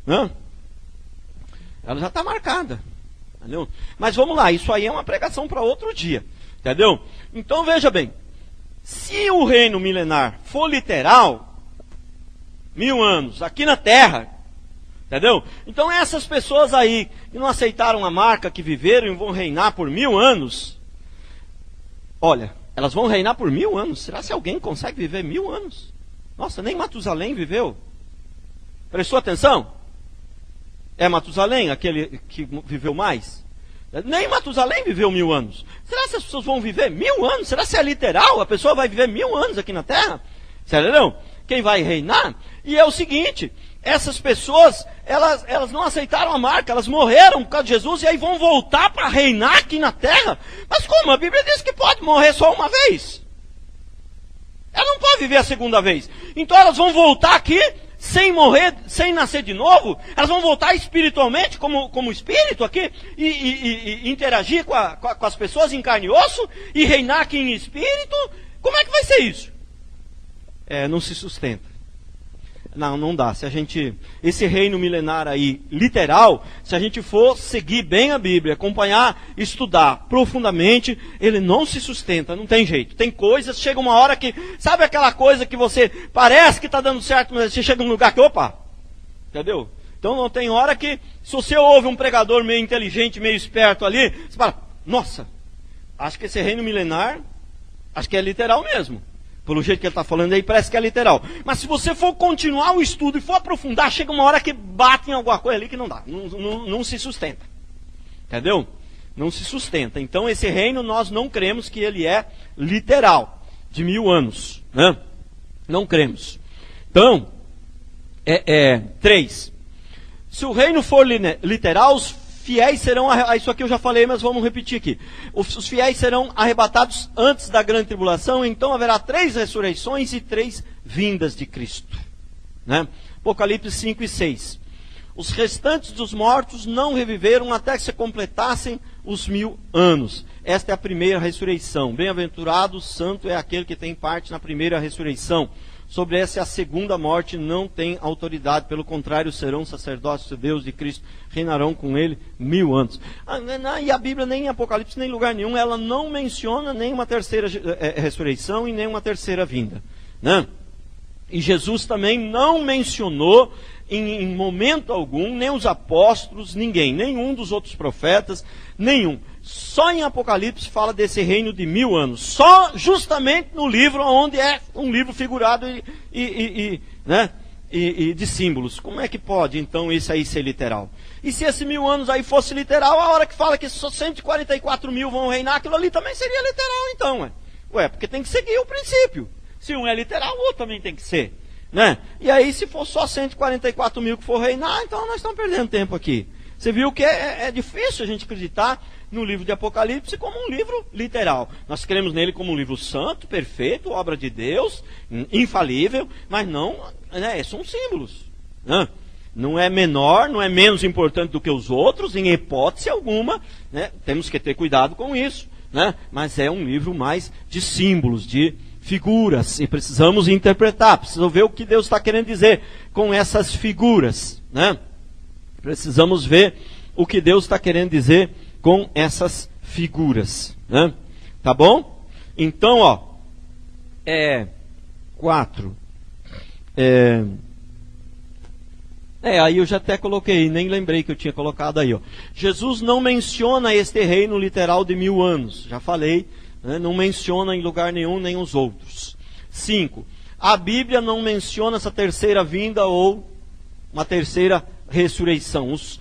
ela já está marcada, entendeu? Mas vamos lá, isso aí é uma pregação para outro dia, entendeu? Então veja bem, se o reino milenar for literal, 1000 anos, aqui na Terra, entendeu? Então essas pessoas aí que não aceitaram a marca, que viveram e vão reinar por 1000 anos, olha, elas vão reinar por 1000 anos. Será que alguém consegue viver 1000 anos? Nossa, nem Matusalém viveu. Prestou atenção? É Matusalém aquele que viveu mais? Nem Matusalém viveu 1000 anos. Será que as pessoas vão viver 1000 anos? Será que é literal? A pessoa vai viver 1000 anos aqui na Terra? Sério não? Quem vai reinar? E é o seguinte, essas pessoas, elas não aceitaram a marca, elas morreram por causa de Jesus e aí vão voltar para reinar aqui na Terra? Mas como? A Bíblia diz que pode morrer só uma vez. Ela não pode viver a segunda vez. Então elas vão voltar aqui sem morrer, sem nascer de novo? Elas vão voltar espiritualmente, como espírito aqui, e interagir com as pessoas em carne e osso, e reinar aqui em espírito? Como é que vai ser isso? Não se sustenta. Não dá. Esse reino milenar aí, literal, se a gente for seguir bem a Bíblia, acompanhar, estudar profundamente, ele não se sustenta, não tem jeito. Tem coisas, chega uma hora que, sabe aquela coisa que você parece que está dando certo, mas você chega num lugar que, opa, entendeu? Então não tem hora que, se você ouve um pregador meio inteligente, meio esperto ali, você fala, nossa, acho que esse reino milenar, acho que é literal mesmo. Pelo jeito que ele está falando aí, parece que é literal. Mas se você for continuar o estudo e for aprofundar, chega uma hora que bate em alguma coisa ali que não dá. Não se sustenta. Entendeu? Não se sustenta. Então esse reino nós não cremos que ele é literal. De 1000 anos. Né? Não cremos. Então, 3. Se o reino for literal, os fiéis serão, isso aqui eu já falei, mas vamos repetir aqui. Os fiéis serão arrebatados antes da grande tribulação, então haverá 3 ressurreições e 3 vindas de Cristo. Né? Apocalipse 5 e 6. Os restantes dos mortos não reviveram até que se completassem os 1000 anos. Esta é a primeira ressurreição. Bem-aventurado, santo é aquele que tem parte na primeira ressurreição. Sobre essa a segunda morte não tem autoridade, pelo contrário, serão sacerdotes de Deus, de Cristo, reinarão com ele 1000 anos. E a Bíblia, nem em Apocalipse, nem em lugar nenhum, ela não menciona nem uma terceira ressurreição e nem uma terceira vinda. Né? E Jesus também não mencionou em momento algum, nem os apóstolos, ninguém, nenhum dos outros profetas, nenhum. Só em Apocalipse fala desse reino de 1000 anos. Só justamente no livro onde é um livro figurado e de símbolos. Como é que pode então isso aí ser literal? E se esse 1000 anos aí fosse literal, a hora que fala que só 144 mil vão reinar, aquilo ali também seria literal então. Ué, porque tem que seguir o princípio. Se um é literal, o outro também tem que ser. Né? E aí se for só 144 mil que for reinar, então nós estamos perdendo tempo aqui. Você viu que é difícil a gente acreditar no livro de Apocalipse como um livro literal. Nós cremos nele como um livro santo, perfeito, obra de Deus, infalível, mas não, né, são símbolos. Né? Não é menor, não é menos importante do que os outros, em hipótese alguma, né? Temos que ter cuidado com isso, né? Mas é um livro mais de símbolos, de figuras, e precisamos interpretar, precisamos ver o que Deus está querendo dizer com essas figuras, né? Precisamos ver o que Deus está querendo dizer com essas figuras, né? Tá bom? Então, 4. Aí eu já até coloquei, nem lembrei que eu tinha colocado aí, ó. Jesus não menciona este reino literal de 1000 anos, já falei, né? Não menciona em lugar nenhum, nem os outros. 5. A Bíblia não menciona essa terceira vinda ou uma terceira ressurreição. Os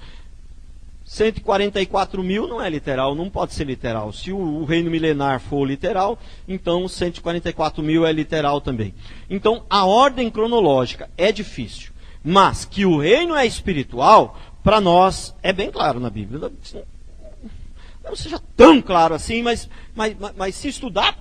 144 mil não é literal, não pode ser literal. Se o reino milenar for literal, então 144 mil é literal também. Então a ordem cronológica é difícil, mas que o reino é espiritual, para nós é bem claro na Bíblia. Não seja tão claro assim, mas se estudar,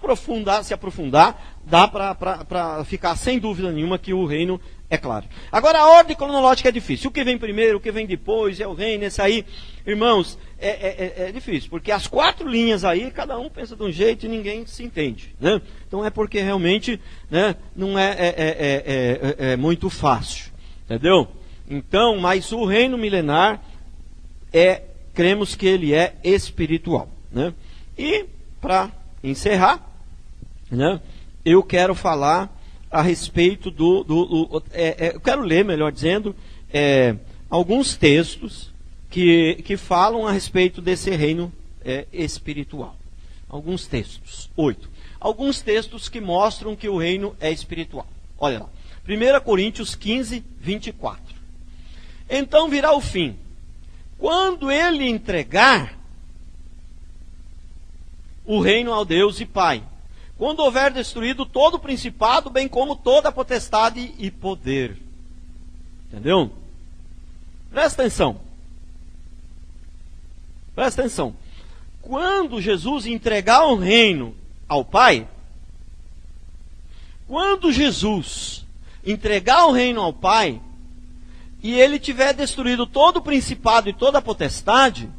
se aprofundar, dá para ficar sem dúvida nenhuma que o reino É claro. Agora, a ordem cronológica é difícil. O que vem primeiro, o que vem depois, é o reino, esse aí. Irmãos, é difícil, porque as 4 linhas aí, cada um pensa de um jeito e ninguém se entende, né? Então é porque realmente, né, não é muito fácil, entendeu? Então, mas o reino milenar, cremos que ele é espiritual, né? E, para encerrar, né, eu quero falar a respeito eu quero ler, melhor dizendo, alguns textos que falam a respeito desse reino espiritual. Alguns textos, 8. Alguns textos que mostram que o reino é espiritual. Olha lá, 1 Coríntios 15, 24. Então virá o fim, quando ele entregar o reino ao Deus e Pai, quando houver destruído todo o principado, bem como toda a potestade e poder. Entendeu? Presta atenção. Presta atenção. Quando Jesus entregar o reino ao Pai, quando Jesus entregar o reino ao Pai, e ele tiver destruído todo o principado e toda a potestade,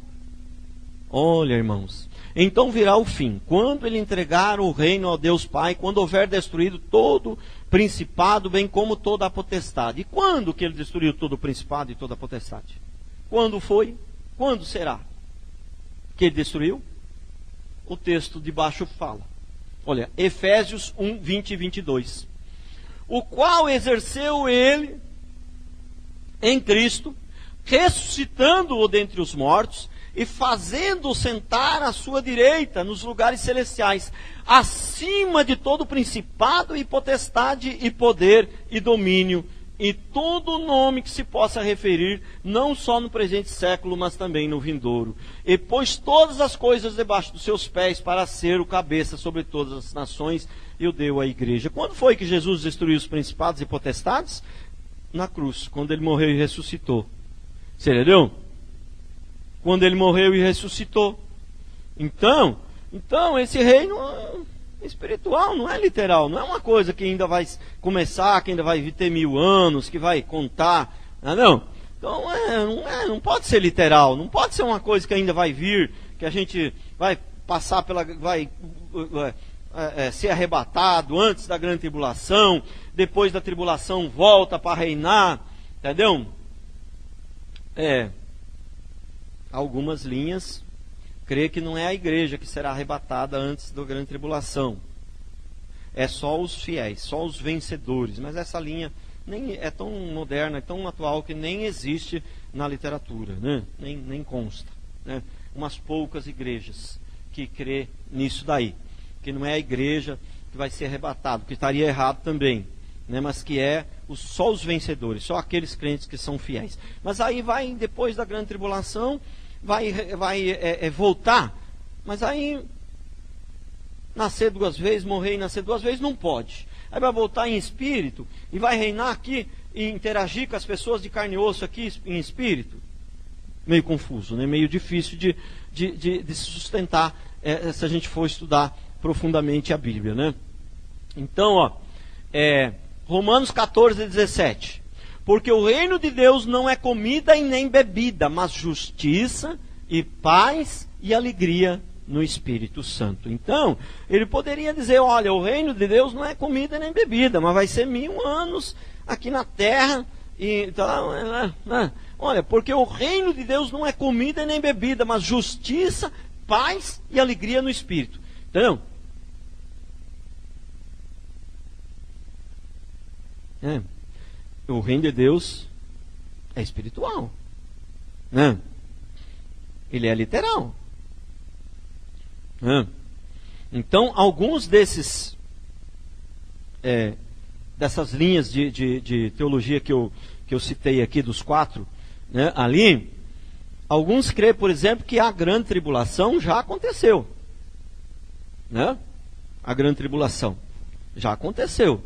olha, irmãos, então virá o fim, quando ele entregar o reino ao Deus Pai, quando houver destruído todo principado, bem como toda a potestade. E quando que ele destruiu todo o principado e toda a potestade? Quando foi? Quando será que ele destruiu? O texto de baixo fala. Olha, Efésios 1, 20 e 22. O qual exerceu ele em Cristo, ressuscitando-o dentre os mortos, e fazendo-o sentar à sua direita nos lugares celestiais, acima de todo principado e potestade e poder e domínio, e todo nome que se possa referir, não só no presente século, mas também no vindouro. E pôs todas as coisas debaixo dos seus pés, para ser o cabeça sobre todas as nações, e o deu à igreja. Quando foi que Jesus destruiu os principados e potestades? Na cruz, quando ele morreu e ressuscitou. Você entendeu? Quando ele morreu e ressuscitou. Então esse reino espiritual não é literal, não é uma coisa que ainda vai começar, que ainda vai ter 1000 anos, que vai contar, não. Então não pode ser literal, não pode ser uma coisa que ainda vai vir, que a gente vai passar vai ser arrebatado antes da grande tribulação, depois da tribulação volta para reinar, entendeu? Algumas linhas crê que não é a igreja que será arrebatada antes da grande tribulação. É só os fiéis, só os vencedores. Mas essa linha nem é tão moderna, é tão atual que nem existe na literatura, né? Nem consta, né? Umas poucas igrejas que crê nisso daí, que não é a igreja que vai ser arrebatada, que estaria errado também, né? Mas que é só os vencedores, só aqueles crentes que são fiéis. Mas aí vai, depois da grande tribulação, vai voltar, mas aí nascer 2 vezes, morrer e nascer 2 vezes, não pode. Aí vai voltar em espírito e vai reinar aqui e interagir com as pessoas de carne e osso aqui em espírito. Meio confuso, né? Meio difícil de se sustentar se a gente for estudar profundamente a Bíblia, né? Então, Romanos 14, 17. Porque o reino de Deus não é comida e nem bebida, mas justiça e paz e alegria no Espírito Santo. Então, ele poderia dizer, olha, o reino de Deus não é comida nem bebida, mas vai ser 1000 anos aqui na terra. Olha, porque o reino de Deus não é comida nem bebida, mas justiça, paz e alegria no Espírito. Entendeu? O reino de Deus é espiritual, né? Ele é literal, né? Então, alguns dessas linhas de teologia que eu citei aqui, dos 4, né, ali, alguns creem, por exemplo, que a grande tribulação já aconteceu, né? A grande tribulação já aconteceu.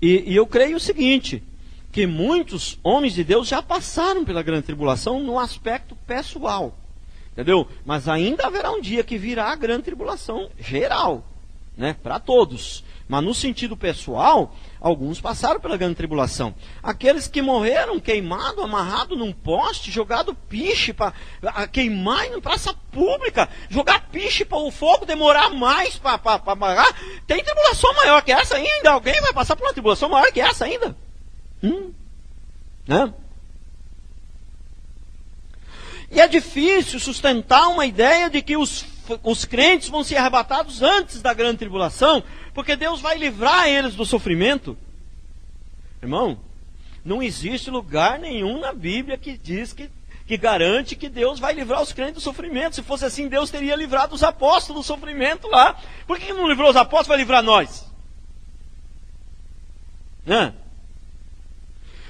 E eu creio o seguinte, que muitos homens de Deus já passaram pela grande tribulação no aspecto pessoal, entendeu? Mas ainda haverá um dia que virá a grande tribulação geral, né? Para todos. Mas no sentido pessoal, alguns passaram pela grande tribulação. Aqueles que morreram queimados, amarrados num poste, jogado piche para queimar em praça pública, jogar piche para o fogo demorar mais para apagar. Tem tribulação maior que essa ainda? Alguém vai passar por uma tribulação maior que essa ainda? Né? E é difícil sustentar uma ideia de que os crentes vão ser arrebatados antes da grande tribulação, porque Deus vai livrar eles do sofrimento. Irmão, não existe lugar nenhum na Bíblia que diz que garante que Deus vai livrar os crentes do sofrimento. Se fosse assim, Deus teria livrado os apóstolos do sofrimento lá. Por que não livrou os apóstolos, vai livrar nós? Né?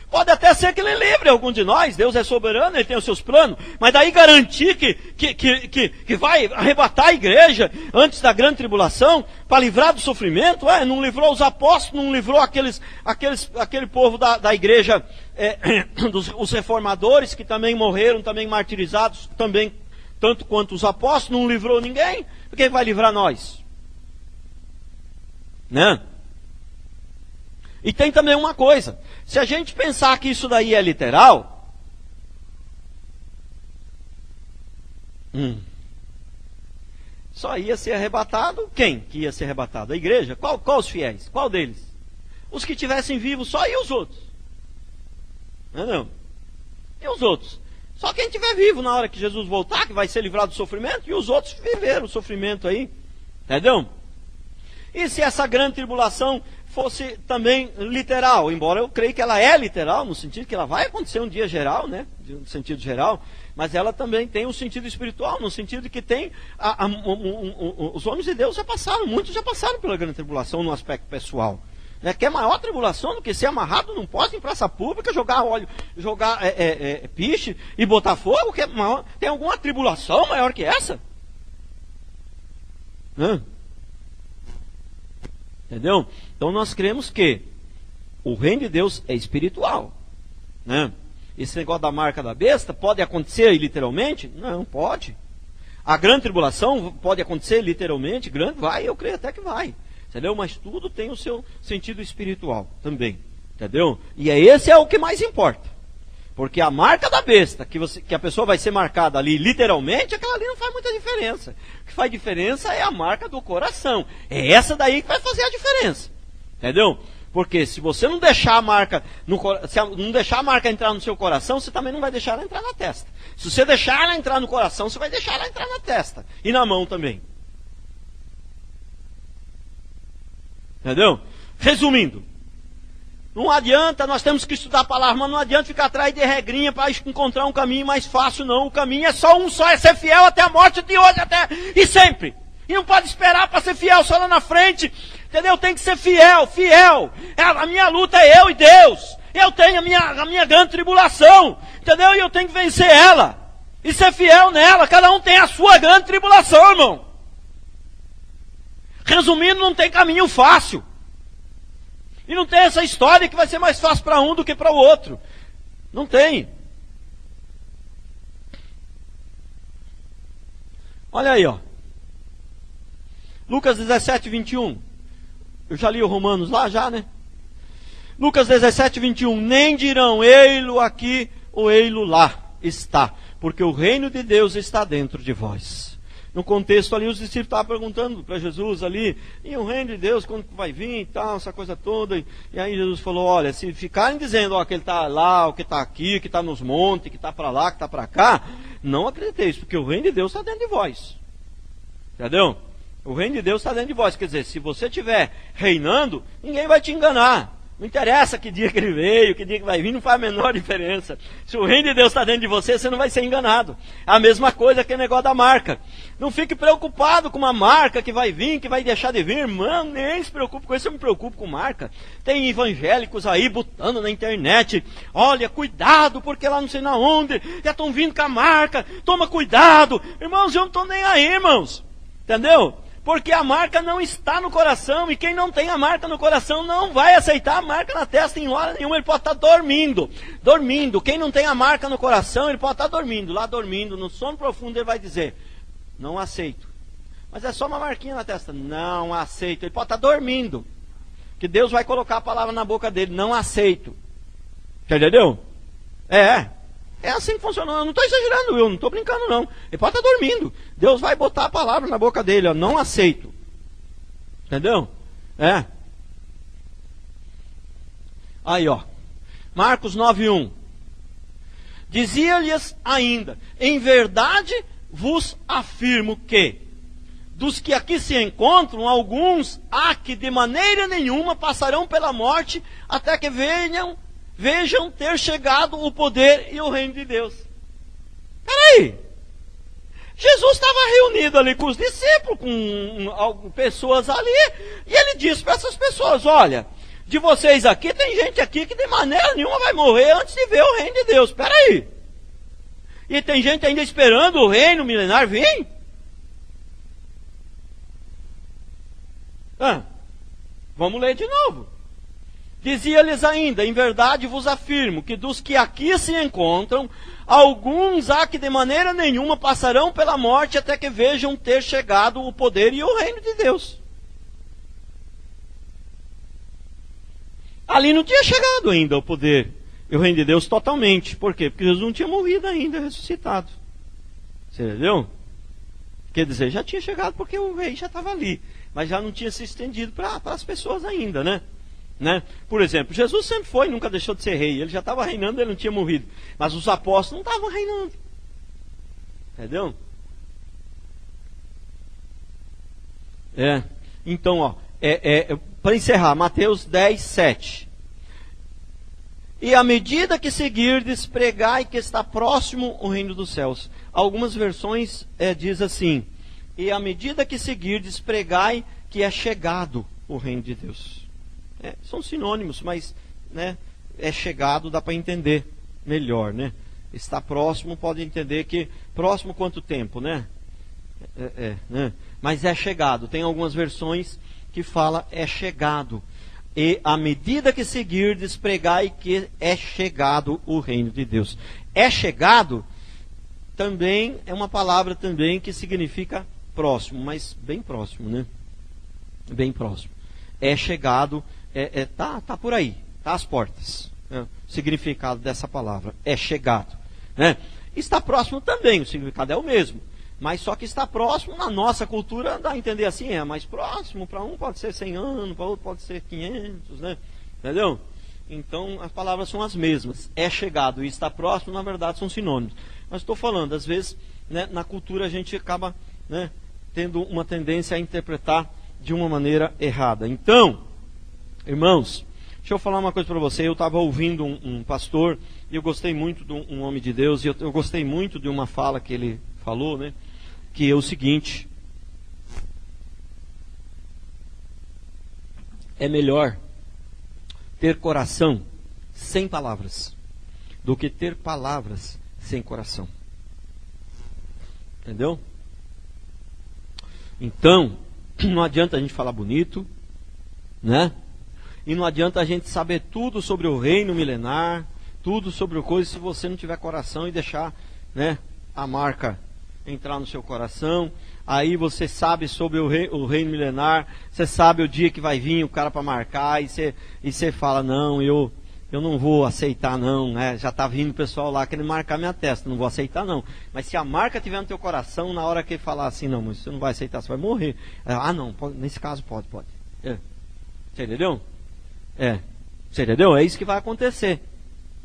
Pode até ser que ele livre algum de nós, Deus é soberano, ele tem os seus planos, mas daí garantir que vai arrebatar a igreja antes da grande tribulação, para livrar do sofrimento, não livrou os apóstolos, não livrou aquele povo da igreja, os reformadores, que também morreram, também martirizados, também, tanto quanto os apóstolos, não livrou ninguém, por que vai livrar nós? Né? E tem também uma coisa, se a gente pensar que isso daí é literal, só ia ser arrebatado, quem que ia ser arrebatado? A igreja? Qual os fiéis? Qual deles? Os que tivessem vivos só, e os outros? Não. E os outros? Só quem estiver vivo na hora que Jesus voltar, que vai ser livrado do sofrimento, e os outros viveram o sofrimento aí, entendeu? E se essa grande tribulação fosse também literal, embora eu creia que ela é literal, no sentido que ela vai acontecer um dia geral, né, no sentido geral, mas ela também tem um sentido espiritual, no sentido de que tem, os homens de Deus já passaram, muitos já passaram pela grande tribulação no aspecto pessoal, né, que é maior tribulação do que ser amarrado num poste em praça pública, jogar óleo, jogar piche e botar fogo, que é maior, tem alguma tribulação maior que essa? Entendeu? Então nós cremos que o reino de Deus é espiritual, né? Esse negócio da marca da besta pode acontecer aí literalmente? Não, pode. A grande tribulação pode acontecer literalmente? Grande, vai, eu creio até que vai. Entendeu? Mas tudo tem o seu sentido espiritual também. Entendeu? E esse é o que mais importa. Porque a marca da besta, que a pessoa vai ser marcada ali literalmente, aquela ali não faz muita diferença. O que faz diferença é a marca do coração. É essa daí que vai fazer a diferença. Entendeu? Porque se você não deixar a marca não deixar a marca entrar no seu coração, você também não vai deixar ela entrar na testa. Se você deixar ela entrar no coração, você vai deixar ela entrar na testa. E na mão também. Entendeu? Resumindo. Não adianta, nós temos que estudar a palavra, mas não adianta ficar atrás de regrinha para encontrar um caminho mais fácil, não. O caminho é só um só, é ser fiel até a morte de hoje, até e sempre. E não pode esperar para ser fiel só lá na frente, entendeu? Tem que ser fiel. A minha luta é eu e Deus. Eu tenho a minha grande tribulação, entendeu? E eu tenho que vencer ela. E ser fiel nela. Cada um tem a sua grande tribulação, irmão. Resumindo, não tem caminho fácil. E não tem essa história que vai ser mais fácil para um do que para o outro. Não tem. Olha aí, ó. Lucas 17, 21. Eu já li o Romanos lá, já, né? Lucas 17, 21. Nem dirão, ei-lo aqui ou ei-lo lá está, porque o reino de Deus está dentro de vós. No contexto ali, os discípulos estavam perguntando para Jesus ali, e o reino de Deus, quando vai vir e tal, essa coisa toda. E aí Jesus falou, olha, se ficarem dizendo, ó, que ele está lá, o que está aqui, que está nos montes, que está para lá, que está para cá, não acrediteis, porque o reino de Deus está dentro de vós. Entendeu? O reino de Deus está dentro de vós. Quer dizer, se você estiver reinando, ninguém vai te enganar. Não interessa que dia que ele veio, que dia que vai vir, não faz a menor diferença. Se o reino de Deus está dentro de você, você não vai ser enganado. A mesma coisa que o negócio da marca. Não fique preocupado com uma marca que vai vir, que vai deixar de vir. Irmão, nem se preocupe com isso, eu me preocupo com marca. Tem evangélicos aí botando na internet. Olha, cuidado, porque lá não sei na onde, já estão vindo com a marca. Toma cuidado. Irmãos, eu não estou nem aí, irmãos. Entendeu? Porque a marca não está no coração, e quem não tem a marca no coração não vai aceitar a marca na testa em hora nenhuma. Ele pode estar dormindo. Quem não tem a marca no coração, ele pode estar dormindo. Lá dormindo, no sono profundo, ele vai dizer, não aceito. mas é só uma marquinha na testa. Não aceito. Ele pode estar dormindo, que Deus vai colocar a palavra na boca dele. Não aceito. Entendeu? É assim que funciona. Eu não estou exagerando, eu não estou brincando não. Ele pode estar dormindo. Deus vai botar a palavra na boca dele. Ó, não aceito. Entendeu? Aí, ó. Marcos 9:1. Dizia-lhes ainda: em verdade vos afirmo que dos que aqui se encontram, alguns há que de maneira nenhuma passarão pela morte até que vejam ter chegado o poder e o reino de Deus. Peraí, Jesus estava reunido ali com os discípulos, com pessoas ali, e ele disse para essas pessoas: olha, de vocês aqui, tem gente aqui que de maneira nenhuma vai morrer antes de ver o reino de Deus. Peraí, e tem gente ainda esperando o reino milenar vir? Vamos ler de novo. Dizia-lhes ainda: em verdade vos afirmo que dos que aqui se encontram, alguns há que de maneira nenhuma passarão pela morte até que vejam ter chegado o poder e o reino de Deus. Ali não tinha chegado ainda o poder e o reino de Deus totalmente. Por quê? Porque Jesus não tinha morrido ainda, ressuscitado. Você entendeu? Quer dizer, já tinha chegado porque o rei já estava ali, mas já não tinha se estendido para as pessoas ainda, né? Por exemplo, Jesus sempre foi, nunca deixou de ser rei. Ele já estava reinando, ele não tinha morrido. Mas os apóstolos não estavam reinando. Entendeu? Então, ó, para encerrar, Mateus 10:7. E à medida que seguirdes, pregai que está próximo o reino dos céus. Algumas versões diz assim: e à medida que seguirdes, pregai que é chegado o reino de Deus. São sinônimos, mas é chegado, dá para entender melhor, né? Está próximo, pode entender que próximo quanto tempo, né? Mas é chegado. Tem algumas versões que fala é chegado. E à medida que seguirdes, pregai que é chegado o reino de Deus. É chegado também é uma palavra também que significa próximo, mas bem próximo, né? Bem próximo. É chegado, tá por aí, tá às portas. O significado dessa palavra é chegado, né? Está próximo também, o significado é o mesmo, mas só que está próximo na nossa cultura dá a entender assim, mais próximo. Para um pode ser 100 anos, para outro pode ser 500, né? Entendeu? Então as palavras são as mesmas. É chegado e está próximo, na verdade são sinônimos. Mas estou falando, às vezes, na cultura a gente acaba tendo uma tendência a interpretar de uma maneira errada. Então, irmãos, deixa eu falar uma coisa para você. Eu estava ouvindo um pastor e eu gostei muito de um homem de Deus, e eu gostei muito de uma fala que ele falou, né? Que é o seguinte: é melhor ter coração sem palavras do que ter palavras sem coração. Entendeu? Então, não adianta a gente falar bonito, né? E não adianta a gente saber tudo sobre o reino milenar, tudo sobre o coisa, se você não tiver coração e deixar, a marca entrar no seu coração. Aí você sabe sobre o reino milenar, você sabe o dia que vai vir o cara para marcar, e você fala: não, eu não vou aceitar não, já está vindo o pessoal lá querendo marcar minha testa, não vou aceitar não. Mas se a marca estiver no teu coração, na hora que ele falar assim: não, mas você não vai aceitar, você vai morrer. Não, nesse caso pode. Você entendeu? Você entendeu? É isso que vai acontecer.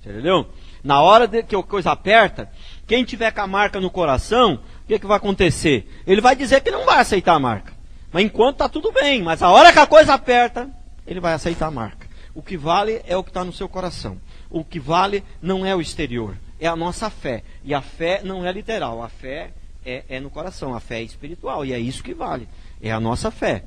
Você entendeu? Na hora que a coisa aperta, quem tiver com a marca no coração, o que vai acontecer? Ele vai dizer que não vai aceitar a marca. Mas enquanto está tudo bem, mas a hora que a coisa aperta, ele vai aceitar a marca. O que vale é o que está no seu coração. O que vale não é o exterior, é a nossa fé. E a fé não é literal, a fé é no coração, a fé é espiritual. E é isso que vale, é a nossa fé.